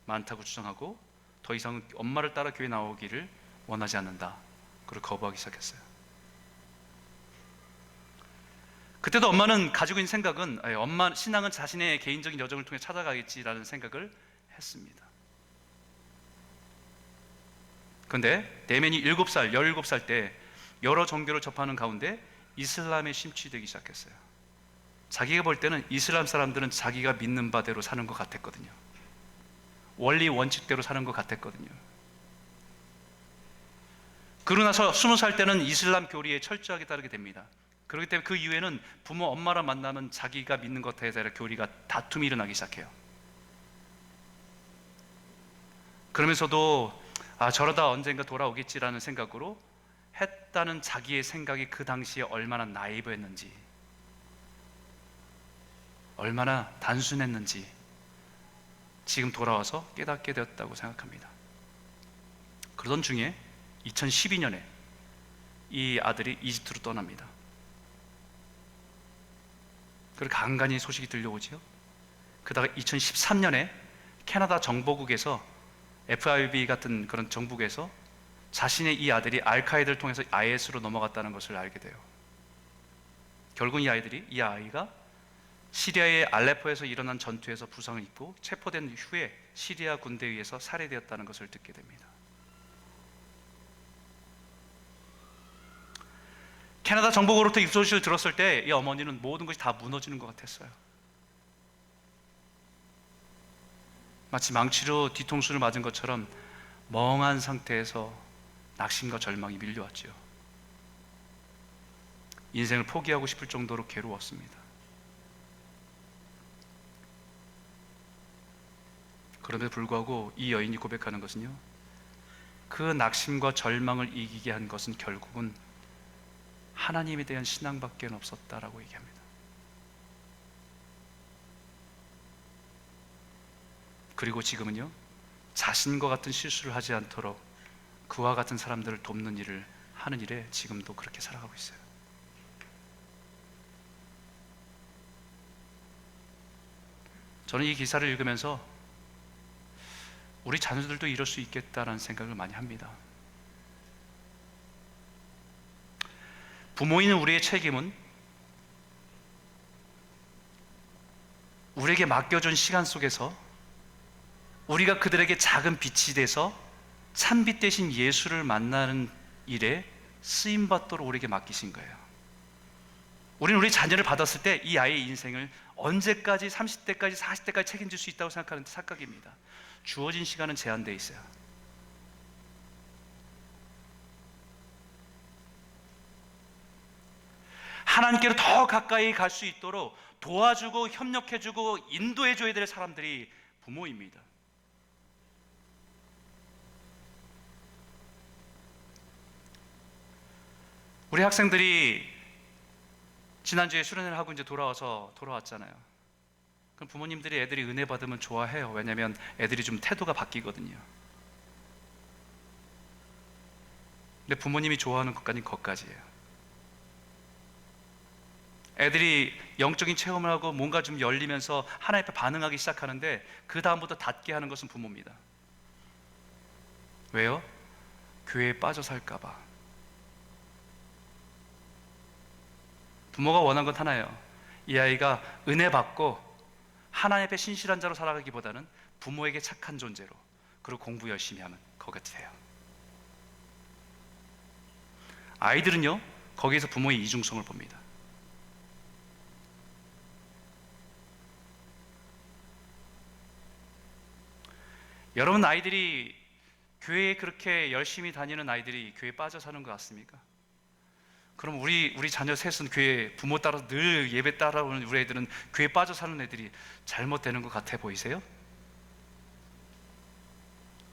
많다고 주장하고 더 이상 엄마를 따라 교회 나오기를 원하지 않는다. 그리고 거부하기 시작했어요. 그때도 엄마는 가지고 있는 생각은, 엄마 신앙은 자신의 개인적인 여정을 통해 찾아가겠지라는 생각을 했습니다. 그런데 데미안이 17살 때 여러 종교를 접하는 가운데 이슬람에 심취되기 시작했어요. 자기가 볼 때는 이슬람 사람들은 자기가 믿는 바대로 사는 것 같았거든요. 원리 원칙대로 사는 것 같았거든요. 그러고 나서 20살 때는 이슬람 교리에 철저하게 따르게 됩니다. 그렇기 때문에 그 이후에는 부모 엄마랑 만나면 자기가 믿는 것에 대해 교리가 다툼이 일어나기 시작해요. 그러면서도 저러다 언젠가 돌아오겠지라는 생각으로 했다는 자기의 생각이 그 당시에 얼마나 지금 돌아와서 깨닫게 되었다고 생각합니다. 그러던 중에 2012년에 이 아들이 이집트로 떠납니다. 그리고 간간히 소식이 들려오지요. 그러다가 2013년에 캐나다 정보국에서 FIB 같은 그런 정부에서 자신의 이 아들이 알카에다를 통해서 IS로 넘어갔다는 것을 알게 돼요. 결국 이 아이가 시리아의 알레포에서 일어난 전투에서 부상을 입고 체포된 후에 시리아 군대에 의해서 살해되었다는 것을 듣게 됩니다. 캐나다 정보국으로부터 이 소식을 들었을 때 이 어머니는 모든 것이 다 무너지는 것 같았어요. 마치 망치로 뒤통수를 맞은 것처럼 멍한 상태에서 낙심과 절망이 밀려왔죠. 인생을 포기하고 싶을 정도로 괴로웠습니다. 그럼에도 불구하고 이 여인이 고백하는 것은요, 그 낙심과 절망을 이기게 한 것은 결국은 하나님에 대한 신앙밖에 없었다라고 얘기합니다. 그리고 지금은요, 자신과 같은 실수를 하지 않도록 그와 같은 사람들을 돕는 일을 하는 일에 지금도 그렇게 살아가고 있어요. 저는 이 기사를 읽으면서 우리 자녀들도 이럴 수 있겠다라는 생각을 많이 합니다. 부모인 우리의 책임은 우리에게 맡겨준 시간 속에서 우리가 그들에게 작은 빛이 돼서 참빛 대신 예수를 만나는 일에 쓰임받도록 우리에게 맡기신 거예요. 우리는 우리 자녀를 받았을 때 이 아이의 인생을 언제까지 30대까지 40대까지 책임질 수 있다고 생각하는 착각입니다. 주어진 시간은 제한되어 있어요. 하나님께로 더 가까이 갈 수 있도록 도와주고 협력해주고 인도해줘야 될 사람들이 부모입니다. 우리 학생들이 지난주에 수련회를 하고 이제 돌아왔잖아요. 그럼 부모님들이 애들이 은혜 받으면 좋아해요. 왜냐하면 애들이 좀 태도가 바뀌거든요. 근데 부모님이 좋아하는 것까지는 거기까지예요. 애들이 영적인 체험을 하고 뭔가 좀 열리면서 하나님 앞에 반응하기 시작하는데 그 다음부터 닫게 하는 것은 부모입니다. 왜요? 교회에 빠져 살까 봐. 부모가 원한 건 하나예요. 이 아이가 은혜 받고 하나님 앞에 신실한 자로 살아가기보다는 부모에게 착한 존재로, 그리고 공부 열심히 하면 거기가 돼요. 아이들은요, 거기에서 부모의 이중성을 봅니다. 여러분, 아이들이 교회에 그렇게 열심히 다니는 아이들이 교회에 빠져 사는 것 같습니까? 그럼 우리 자녀 셋은 교회 부모 따라서 늘 예배 따라오는 우리 애들은 교회에 빠져 사는 애들이 잘못되는 것 같아 보이세요?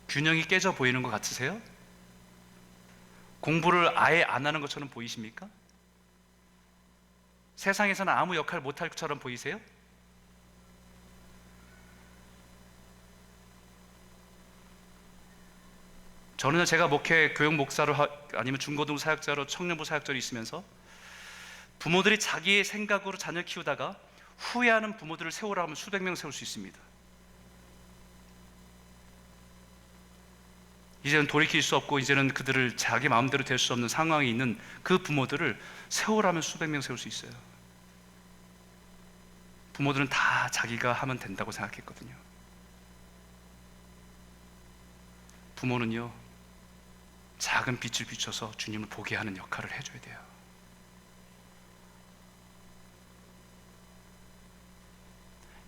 균형이 깨져 보이는 것 같으세요? 공부를 아예 안 하는 것처럼 보이십니까? 세상에서는 아무 역할 못할 것처럼 보이세요? 저는 제가 교육 목사로 아니면 중고등 사역자로 청년부 사역자로 있으면서 부모들이 자기의 생각으로 자녀 키우다가 후회하는 부모들을 세우라 하면 수백 명 세울 수 있습니다. 이제는 돌이킬 수 없고 이제는 그들을 자기 마음대로 될 수 없는 상황에 있는 그 부모들을 세우라면 수백 명 세울 수 있어요. 부모들은 다 자기가 하면 된다고 생각했거든요. 부모는요, 작은 빛을 비춰서 주님을 보게 하는 역할을 해줘야 돼요.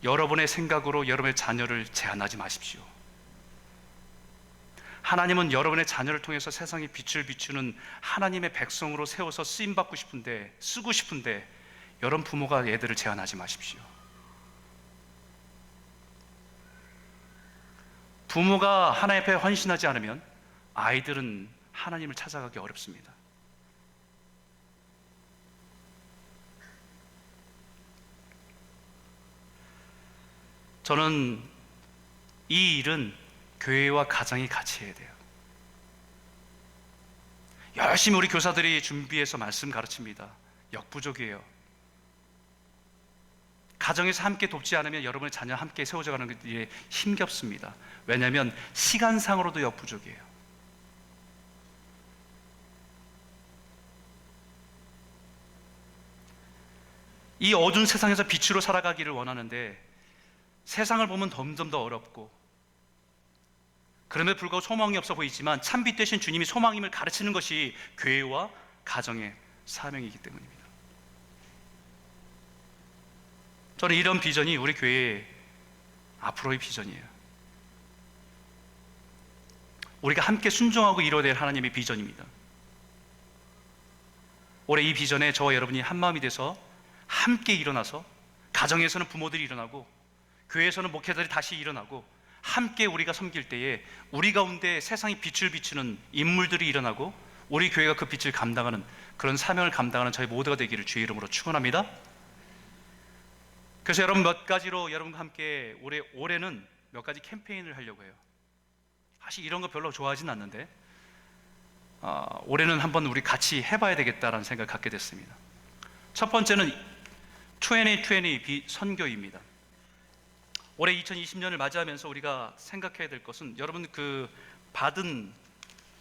여러분의 생각으로 여러분의 자녀를 제한하지 마십시오. 하나님은 여러분의 자녀를 통해서 세상에 빛을 비추는 하나님의 백성으로 세워서 쓰임받고 싶은데, 쓰고 싶은데 여러분 부모가 애들을 제한하지 마십시오. 부모가 하나님 앞에 헌신하지 않으면 아이들은 하나님을 찾아가기 어렵습니다. 저는 이 일은 교회와 가정이 같이 해야 돼요. 열심히 우리 교사들이 준비해서 말씀 가르칩니다. 역부족이에요. 가정에서 함께 돕지 않으면 여러분의 자녀 함께 세워져가는 일에 힘겹습니다. 왜냐하면 시간상으로도 역부족이에요. 이 어두운 세상에서 빛으로 살아가기를 원하는데 세상을 보면 점점 더 어렵고, 그럼에도 불구하고 소망이 없어 보이지만 참빛 되신 주님이 소망임을 가르치는 것이 교회와 가정의 사명이기 때문입니다. 저는 이런 비전이 우리 교회의 앞으로의 비전이에요. 우리가 함께 순종하고 이뤄야 될 하나님의 비전입니다. 올해 이 비전에 저와 여러분이 한마음이 돼서 함께 일어나서, 가정에서는 부모들이 일어나고 교회에서는 목회자들이 다시 일어나고 함께 우리가 섬길 때에 우리 가운데 세상이 빛을 비추는 인물들이 일어나고 우리 교회가 그 빛을 감당하는, 그런 사명을 감당하는 저희 모두가 되기를 주의 이름으로 축원합니다. 그래서 여러분, 몇 가지로 여러분과 함께 올해는 몇 가지 캠페인을 하려고 해요. 사실 이런 거 별로 좋아하진 않는데 올해는 한번 우리 같이 해봐야 되겠다라는 생각을 갖게 됐습니다. 첫 번째는 2020 선교입니다. 올해 2020년을 맞이하면서 우리가 생각해야 될 것은, 여러분 그 받은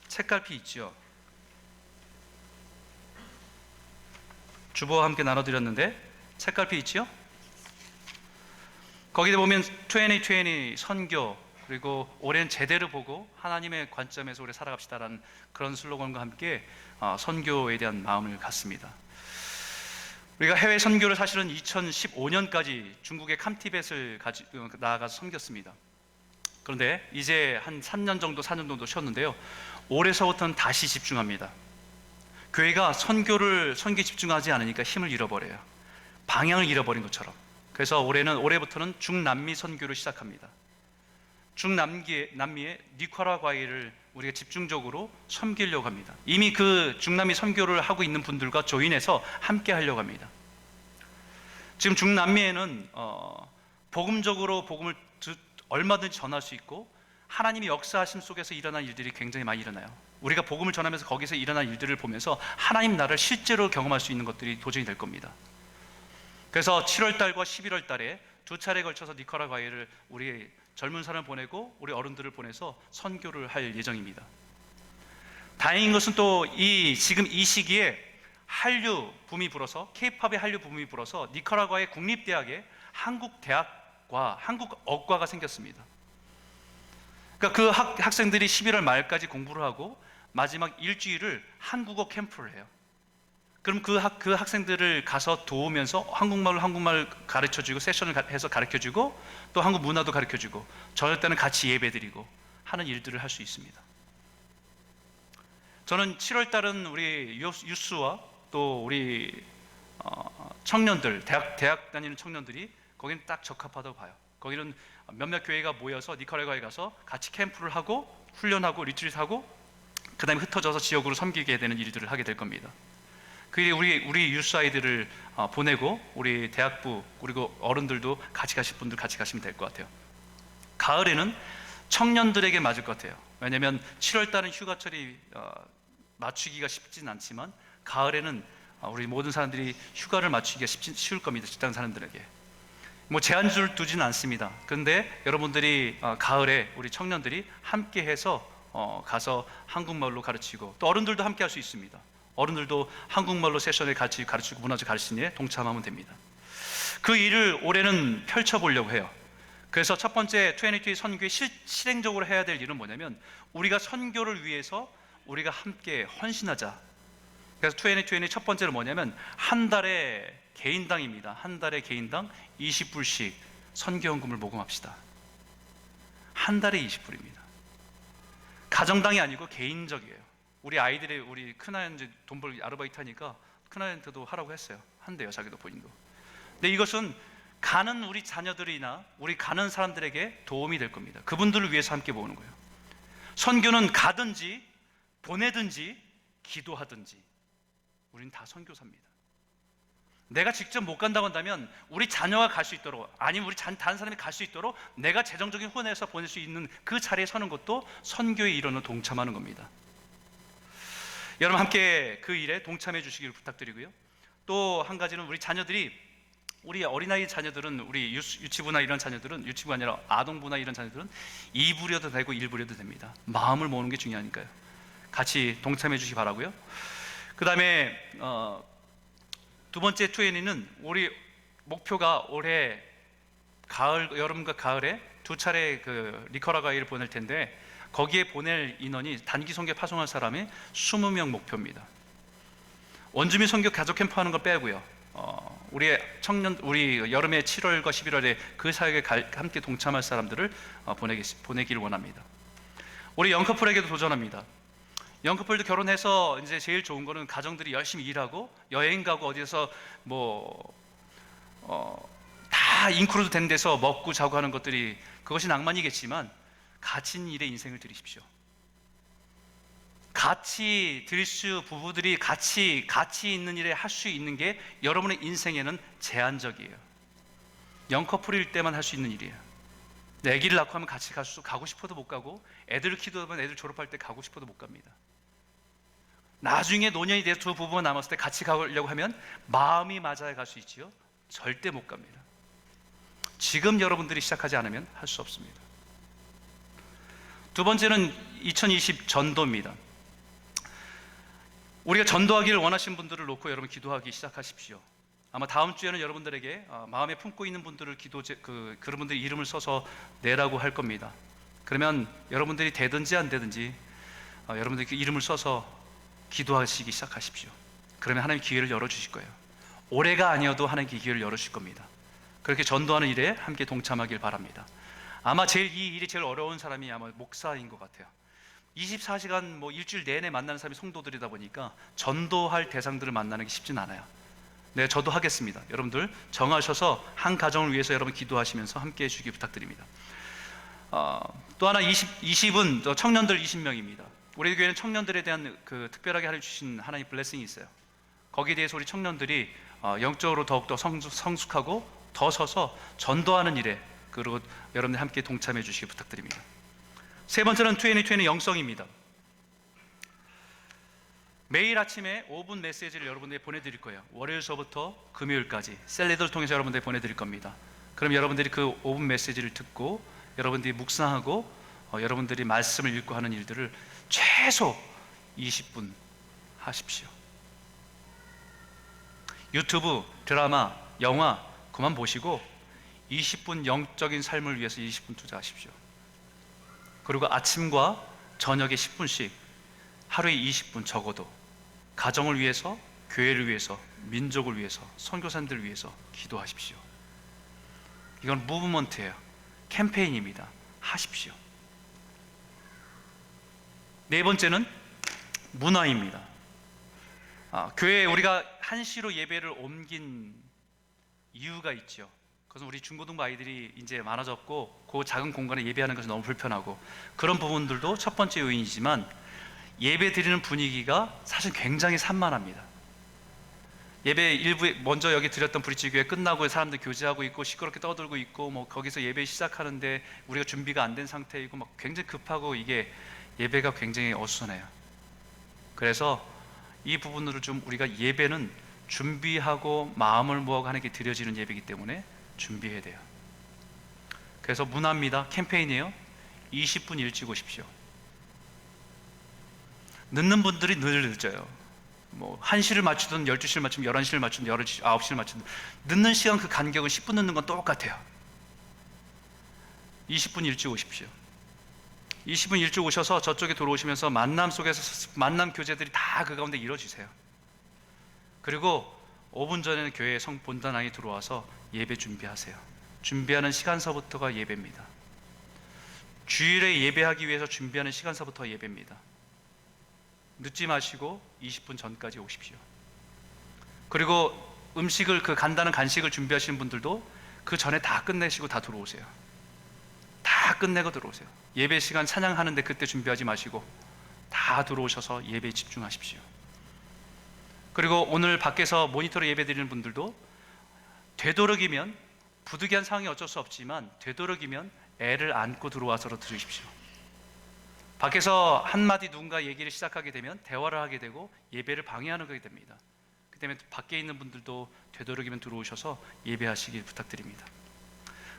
책갈피 있죠? 주보와 함께 나눠드렸는데 책갈피 있죠? 거기에 보면 2020 선교, 그리고 올해는 제대로 보고 하나님의 관점에서 우리 살아갑시다라는 그런 슬로건과 함께 선교에 대한 마음을 갖습니다. 우리가 해외 선교를 사실은 2015년까지 중국의 캄티벳을 나아가서 섬겼습니다. 그런데 이제 한 3년 정도, 4년 정도 쉬었는데요, 올해서부터는 다시 집중합니다. 교회가 선교에 집중하지 않으니까 힘을 잃어버려요. 방향을 잃어버린 것처럼. 그래서 올해부터는 중남미 선교를 시작합니다. 중남미의 니카라과이를 우리가 집중적으로 섬기려고 합니다. 이미 그 중남미 선교를 하고 있는 분들과 조인해서 함께 하려고 합니다. 지금 중남미에는 복음적으로 복음을 얼마든지 전할 수 있고, 하나님이 역사하심 속에서 일어난 일들이 굉장히 많이 일어나요. 우리가 복음을 전하면서 거기서 일어난 일들을 보면서 하나님 나라를 실제로 경험할 수 있는 것들이 도전이 될 겁니다. 그래서 7월 달과 11월 달에 두 차례에 걸쳐서 니카라과이를 우리 젊은 사람을 보내고 우리 어른들을 보내서 선교를 할 예정입니다. 다행인 것은 또 지금 이 시기에 한류 붐이 불어서, K-팝의 한류 붐이 불어서 니카라과의 국립대학에 한국대학과 한국어과가 생겼습니다. 그러니까 그 학생들이 11월 말까지 공부를 하고 마지막 일주일을 한국어 캠프를 해요. 그럼 그 학생들을 가서 도우면서 한국말 가르쳐주고, 세션을 해서 가르쳐주고, 또 한국 문화도 가르쳐주고, 저녁 때는 같이 예배드리고 하는 일들을 할 수 있습니다. 저는 7월 달은 우리 유스와 또 우리 청년들, 대학 다니는 청년들이 거기는 딱 적합하다고 봐요. 거기는 몇몇 교회가 모여서 니카라과에 가서 같이 캠프를 하고 훈련하고 리트릿하고 그 다음에 흩어져서 지역으로 섬기게 되는 일들을 하게 될 겁니다. 그게 우리 유스 아이들을 보내고 우리 대학부 그리고 어른들도 같이 가실 분들 같이 가시면 될 것 같아요. 가을에는 청년들에게 맞을 것 같아요. 왜냐하면 7월 달은 휴가철이 맞추기가 쉽진 않지만 가을에는 우리 모든 사람들이 휴가를 맞추기가 쉬울 겁니다. 직장 사람들에게 뭐 제한줄 두지는 않습니다. 그런데 여러분들이 가을에 우리 청년들이 함께해서 가서 한국말로 가르치고, 또 어른들도 함께 할 수 있습니다. 어른들도 한국말로 세션을 같이 가르치고 문화적 가르치기에 동참하면 됩니다. 그 일을 올해는 펼쳐보려고 해요. 그래서 첫 번째 2020 선교에 실행적으로 해야 될 일은 뭐냐면, 우리가 선교를 위해서 우리가 함께 헌신하자. 그래서 2020 첫 번째로 뭐냐면, 한 달에 개인당입니다. 한 달에 개인당 20불씩 선교헌금을 모금합시다. 한 달에 20불입니다. 가정당이 아니고 개인적이에요. 우리 아이들이, 우리 큰아이는 이제 돈 벌 아르바이트 하니까 큰아이한테도 하라고 했어요. 한대요, 자기도 본인도. 근데 이것은 가는 우리 자녀들이나 우리 가는 사람들에게 도움이 될 겁니다. 그분들을 위해서 함께 모으는 거예요. 선교는 가든지 보내든지 기도하든지 우리는 다 선교사입니다. 내가 직접 못 간다고 한다면 우리 자녀가 갈 수 있도록, 아니면 우리 다른 사람이 갈 수 있도록 내가 재정적인 후원해서 보낼 수 있는 그 자리에 서는 것도 선교의 일원으로 동참하는 겁니다. 여러분 함께 그 일에 동참해 주시기를 부탁드리고요. 또 한 가지는 우리 자녀들이, 우리 어린아이 자녀들은, 우리 유치부나 이런 자녀들은, 유치부가 아니라 아동부나 이런 자녀들은 2부려도 되고 1부려도 됩니다. 마음을 모으는 게 중요하니까요. 같이 동참해 주시기 바라고요. 그 다음에 두 번째 투애니는 우리 목표가 올해 가을, 여름과 가을에 두 차례 그 니카라과를 보낼 텐데, 거기에 보낼 인원이 단기 선교 파송할 사람이 20명 목표입니다. 원주민 선교 가족 캠프 하는 거 빼고요. 우리 여름에 7월과 11월에 그 사역에 함께 동참할 사람들을 보내기를 원합니다. 우리 영커플에게도 도전합니다. 영커플도 결혼해서 이제 제일 좋은 거는 가정들이 열심히 일하고 여행 가고 어디서 다 인크루드 된 데서 먹고 자고 하는 것들이, 그것이 낭만이겠지만 갇힌 일에 인생을 들이십시오. 부부들이 같이 있는 일에 할 수 있는 게 여러분의 인생에는 제한적이에요. 영커플일 때만 할 수 있는 일이에요. 아기를 낳고 하면 같이 가고 싶어도 못 가고, 애들을 키우면 애들 졸업할 때 가고 싶어도 못 갑니다. 나중에 노년이 돼서 두 부부가 남았을 때 같이 가려고 하면 마음이 맞아야 갈 수 있지요. 절대 못 갑니다. 지금 여러분들이 시작하지 않으면 할 수 없습니다. 두 번째는 2020 전도입니다. 우리가 전도하기를 원하시는 분들을 놓고 여러분 기도하기 시작하십시오. 아마 다음 주에는 여러분들에게 마음에 품고 있는 분들을 그런 분들 이름을 써서 내라고 할 겁니다. 그러면 여러분들이 되든지 안 되든지 여러분들이 그 이름을 써서 기도하시기 시작하십시오. 그러면 하나님 기회를 열어주실 거예요. 올해가 아니어도 하나님께 기회를 열어주실 겁니다. 그렇게 전도하는 일에 함께 동참하길 바랍니다. 아마 이 일이 제일 어려운 사람이 아마 목사인 것 같아요. 24시간 일주일 내내 만나는 사람이 성도들이다 보니까 전도할 대상들을 만나는 게 쉽진 않아요. 네, 저도 하겠습니다. 여러분들 정하셔서 한 가정을 위해서 여러분 기도하시면서 함께 해주시기 부탁드립니다. 또 하나 20은 청년들 20명입니다. 우리 교회는 청년들에 대한 특별하게 주신 하나님 블레싱이 있어요. 거기에 대해서 우리 청년들이 영적으로 더욱더 성숙하고 더 서서 전도하는 일에, 그리고 여러분들 함께 동참해 주시기 부탁드립니다. 세 번째는 2020 영성입니다. 매일 아침에 5분 메시지를 여러분들에게 보내드릴 거예요. 월요일서부터 금요일까지 셀리더를 통해서 여러분들에게 보내드릴 겁니다. 그럼 여러분들이 그 5분 메시지를 듣고 여러분들이 묵상하고 여러분들이 말씀을 읽고 하는 일들을 최소 20분 하십시오. 유튜브, 드라마, 영화 그만 보시고 20분 영적인 삶을 위해서 20분 투자하십시오. 그리고 아침과 저녁에 10분씩 하루에 20분 적어도 가정을 위해서, 교회를 위해서, 민족을 위해서, 선교사님들을 위해서 기도하십시오. 이건 무브먼트예요. 캠페인입니다. 하십시오. 네 번째는 문화입니다. 교회에 우리가 1시로 예배를 옮긴 이유가 있죠. 그것은 우리 중고등부 아이들이 이제 많아졌고 그 작은 공간에 예배하는 것이 너무 불편하고, 그런 부분들도 첫 번째 요인이지만 예배 드리는 분위기가 사실 굉장히 산만합니다. 예배 일부에 먼저 여기 드렸던 브릿지교회 끝나고 사람들 교제하고 있고 시끄럽게 떠들고 있고 거기서 예배 시작하는데 우리가 준비가 안 된 상태이고 굉장히 급하고, 이게 예배가 굉장히 어수선해요. 그래서 이 부분으로 좀 우리가 예배는 준비하고 마음을 모아서 하나님께 드려지는 예배이기 때문에 준비해야 돼요. 그래서 문화입니다. 캠페인이에요. 20분 일찍 오십시오. 늦는 분들이 늘 늦어요. 1시를 맞추든 12시를 맞추든 11시를 맞추든 9시를 맞추든 늦는 시간 그 간격은 10분 늦는 건 똑같아요. 20분 일찍 오십시오. 20분 일찍 오셔서 저쪽에 들어오시면서 만남 속에서 만남 교제들이 다 그 가운데 이루어지세요. 그리고 5분 전에는 교회에 본당에 들어와서 예배 준비하세요. 준비하는 시간서부터가 예배입니다. 주일에 예배하기 위해서 준비하는 시간서부터 예배입니다. 늦지 마시고 20분 전까지 오십시오. 그리고 음식을, 간단한 간식을 준비하시는 분들도 그 전에 다 끝내시고 다 들어오세요. 다 끝내고 들어오세요. 예배 시간 찬양하는데 그때 준비하지 마시고 다 들어오셔서 예배에 집중하십시오. 그리고 오늘 밖에서 모니터로 예배 드리는 분들도 되도록이면 부득이한 상황이 어쩔 수 없지만 되도록이면 애를 안고 들어와서 들으십시오. 밖에서 한마디 누군가 얘기를 시작하게 되면 대화를 하게 되고 예배를 방해하는 거게 됩니다. 그 때문에 밖에 있는 분들도 되도록이면 들어오셔서 예배하시길 부탁드립니다.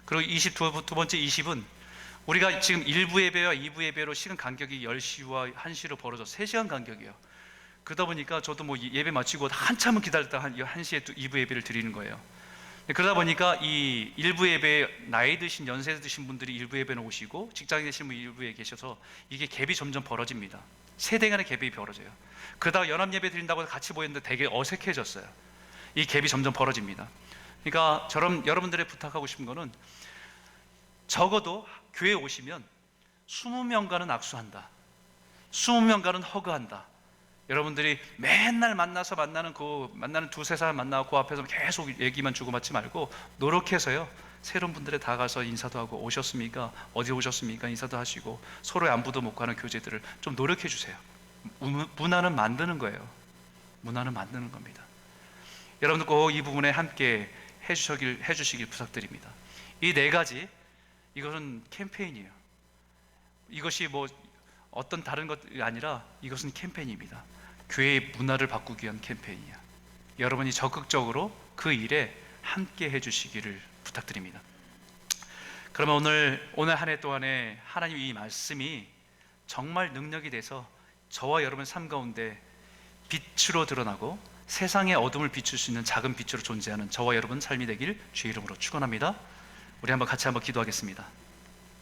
그리고 두 번째 20은 우리가 지금 1부 예배와 2부 예배로 시간 간격이 10시와 1시로 벌어져 3시간 간격이에요. 그러다 보니까 저도 뭐 예배 마치고 한참을 기다렸다 1시에 또 2부 예배를 드리는 거예요. 그러다 보니까 이 1부 예배 나이 드신 연세 드신 분들이 1부 예배는 오시고 직장에 계신 분 1부에 계셔서 이게 갭이 점점 벌어집니다. 세대 간의 갭이 벌어져요. 그러다가 연합 예배 드린다고 같이 모였는데 되게 어색해졌어요. 이 갭이 점점 벌어집니다. 그러니까 여러분들의 부탁하고 싶은 거는 적어도 교회에 오시면 20명과는 악수한다, 20명과는 허그한다. 여러분들이 맨날 만나는 두세 사람 만나고 그 앞에서 계속 얘기만 주고받지 말고 노력해서요 새로운 분들에 다가가서 인사도 하고 오셨습니까? 어디 오셨습니까? 인사도 하시고 서로의 안부도 묻고 하는 교제들을 좀 노력해 주세요. 문화는 만드는 거예요. 문화는 만드는 겁니다. 여러분들 꼭 이 부분에 함께 해주시길 부탁드립니다. 이 네 가지, 이것은 캠페인이에요. 이것이 뭐 어떤 다른 것이 아니라 이것은 캠페인입니다. 교회의 문화를 바꾸기 위한 캠페인이야. 여러분이 적극적으로 그 일에 함께 해주시기를 부탁드립니다. 그러면 오늘 한 해 동안에 하나님 이 말씀이 정말 능력이 돼서 저와 여러분의 삶 가운데 빛으로 드러나고 세상의 어둠을 비출 수 있는 작은 빛으로 존재하는 저와 여러분 삶이 되길 주의 이름으로 축원합니다. 우리 같이 한번 기도하겠습니다.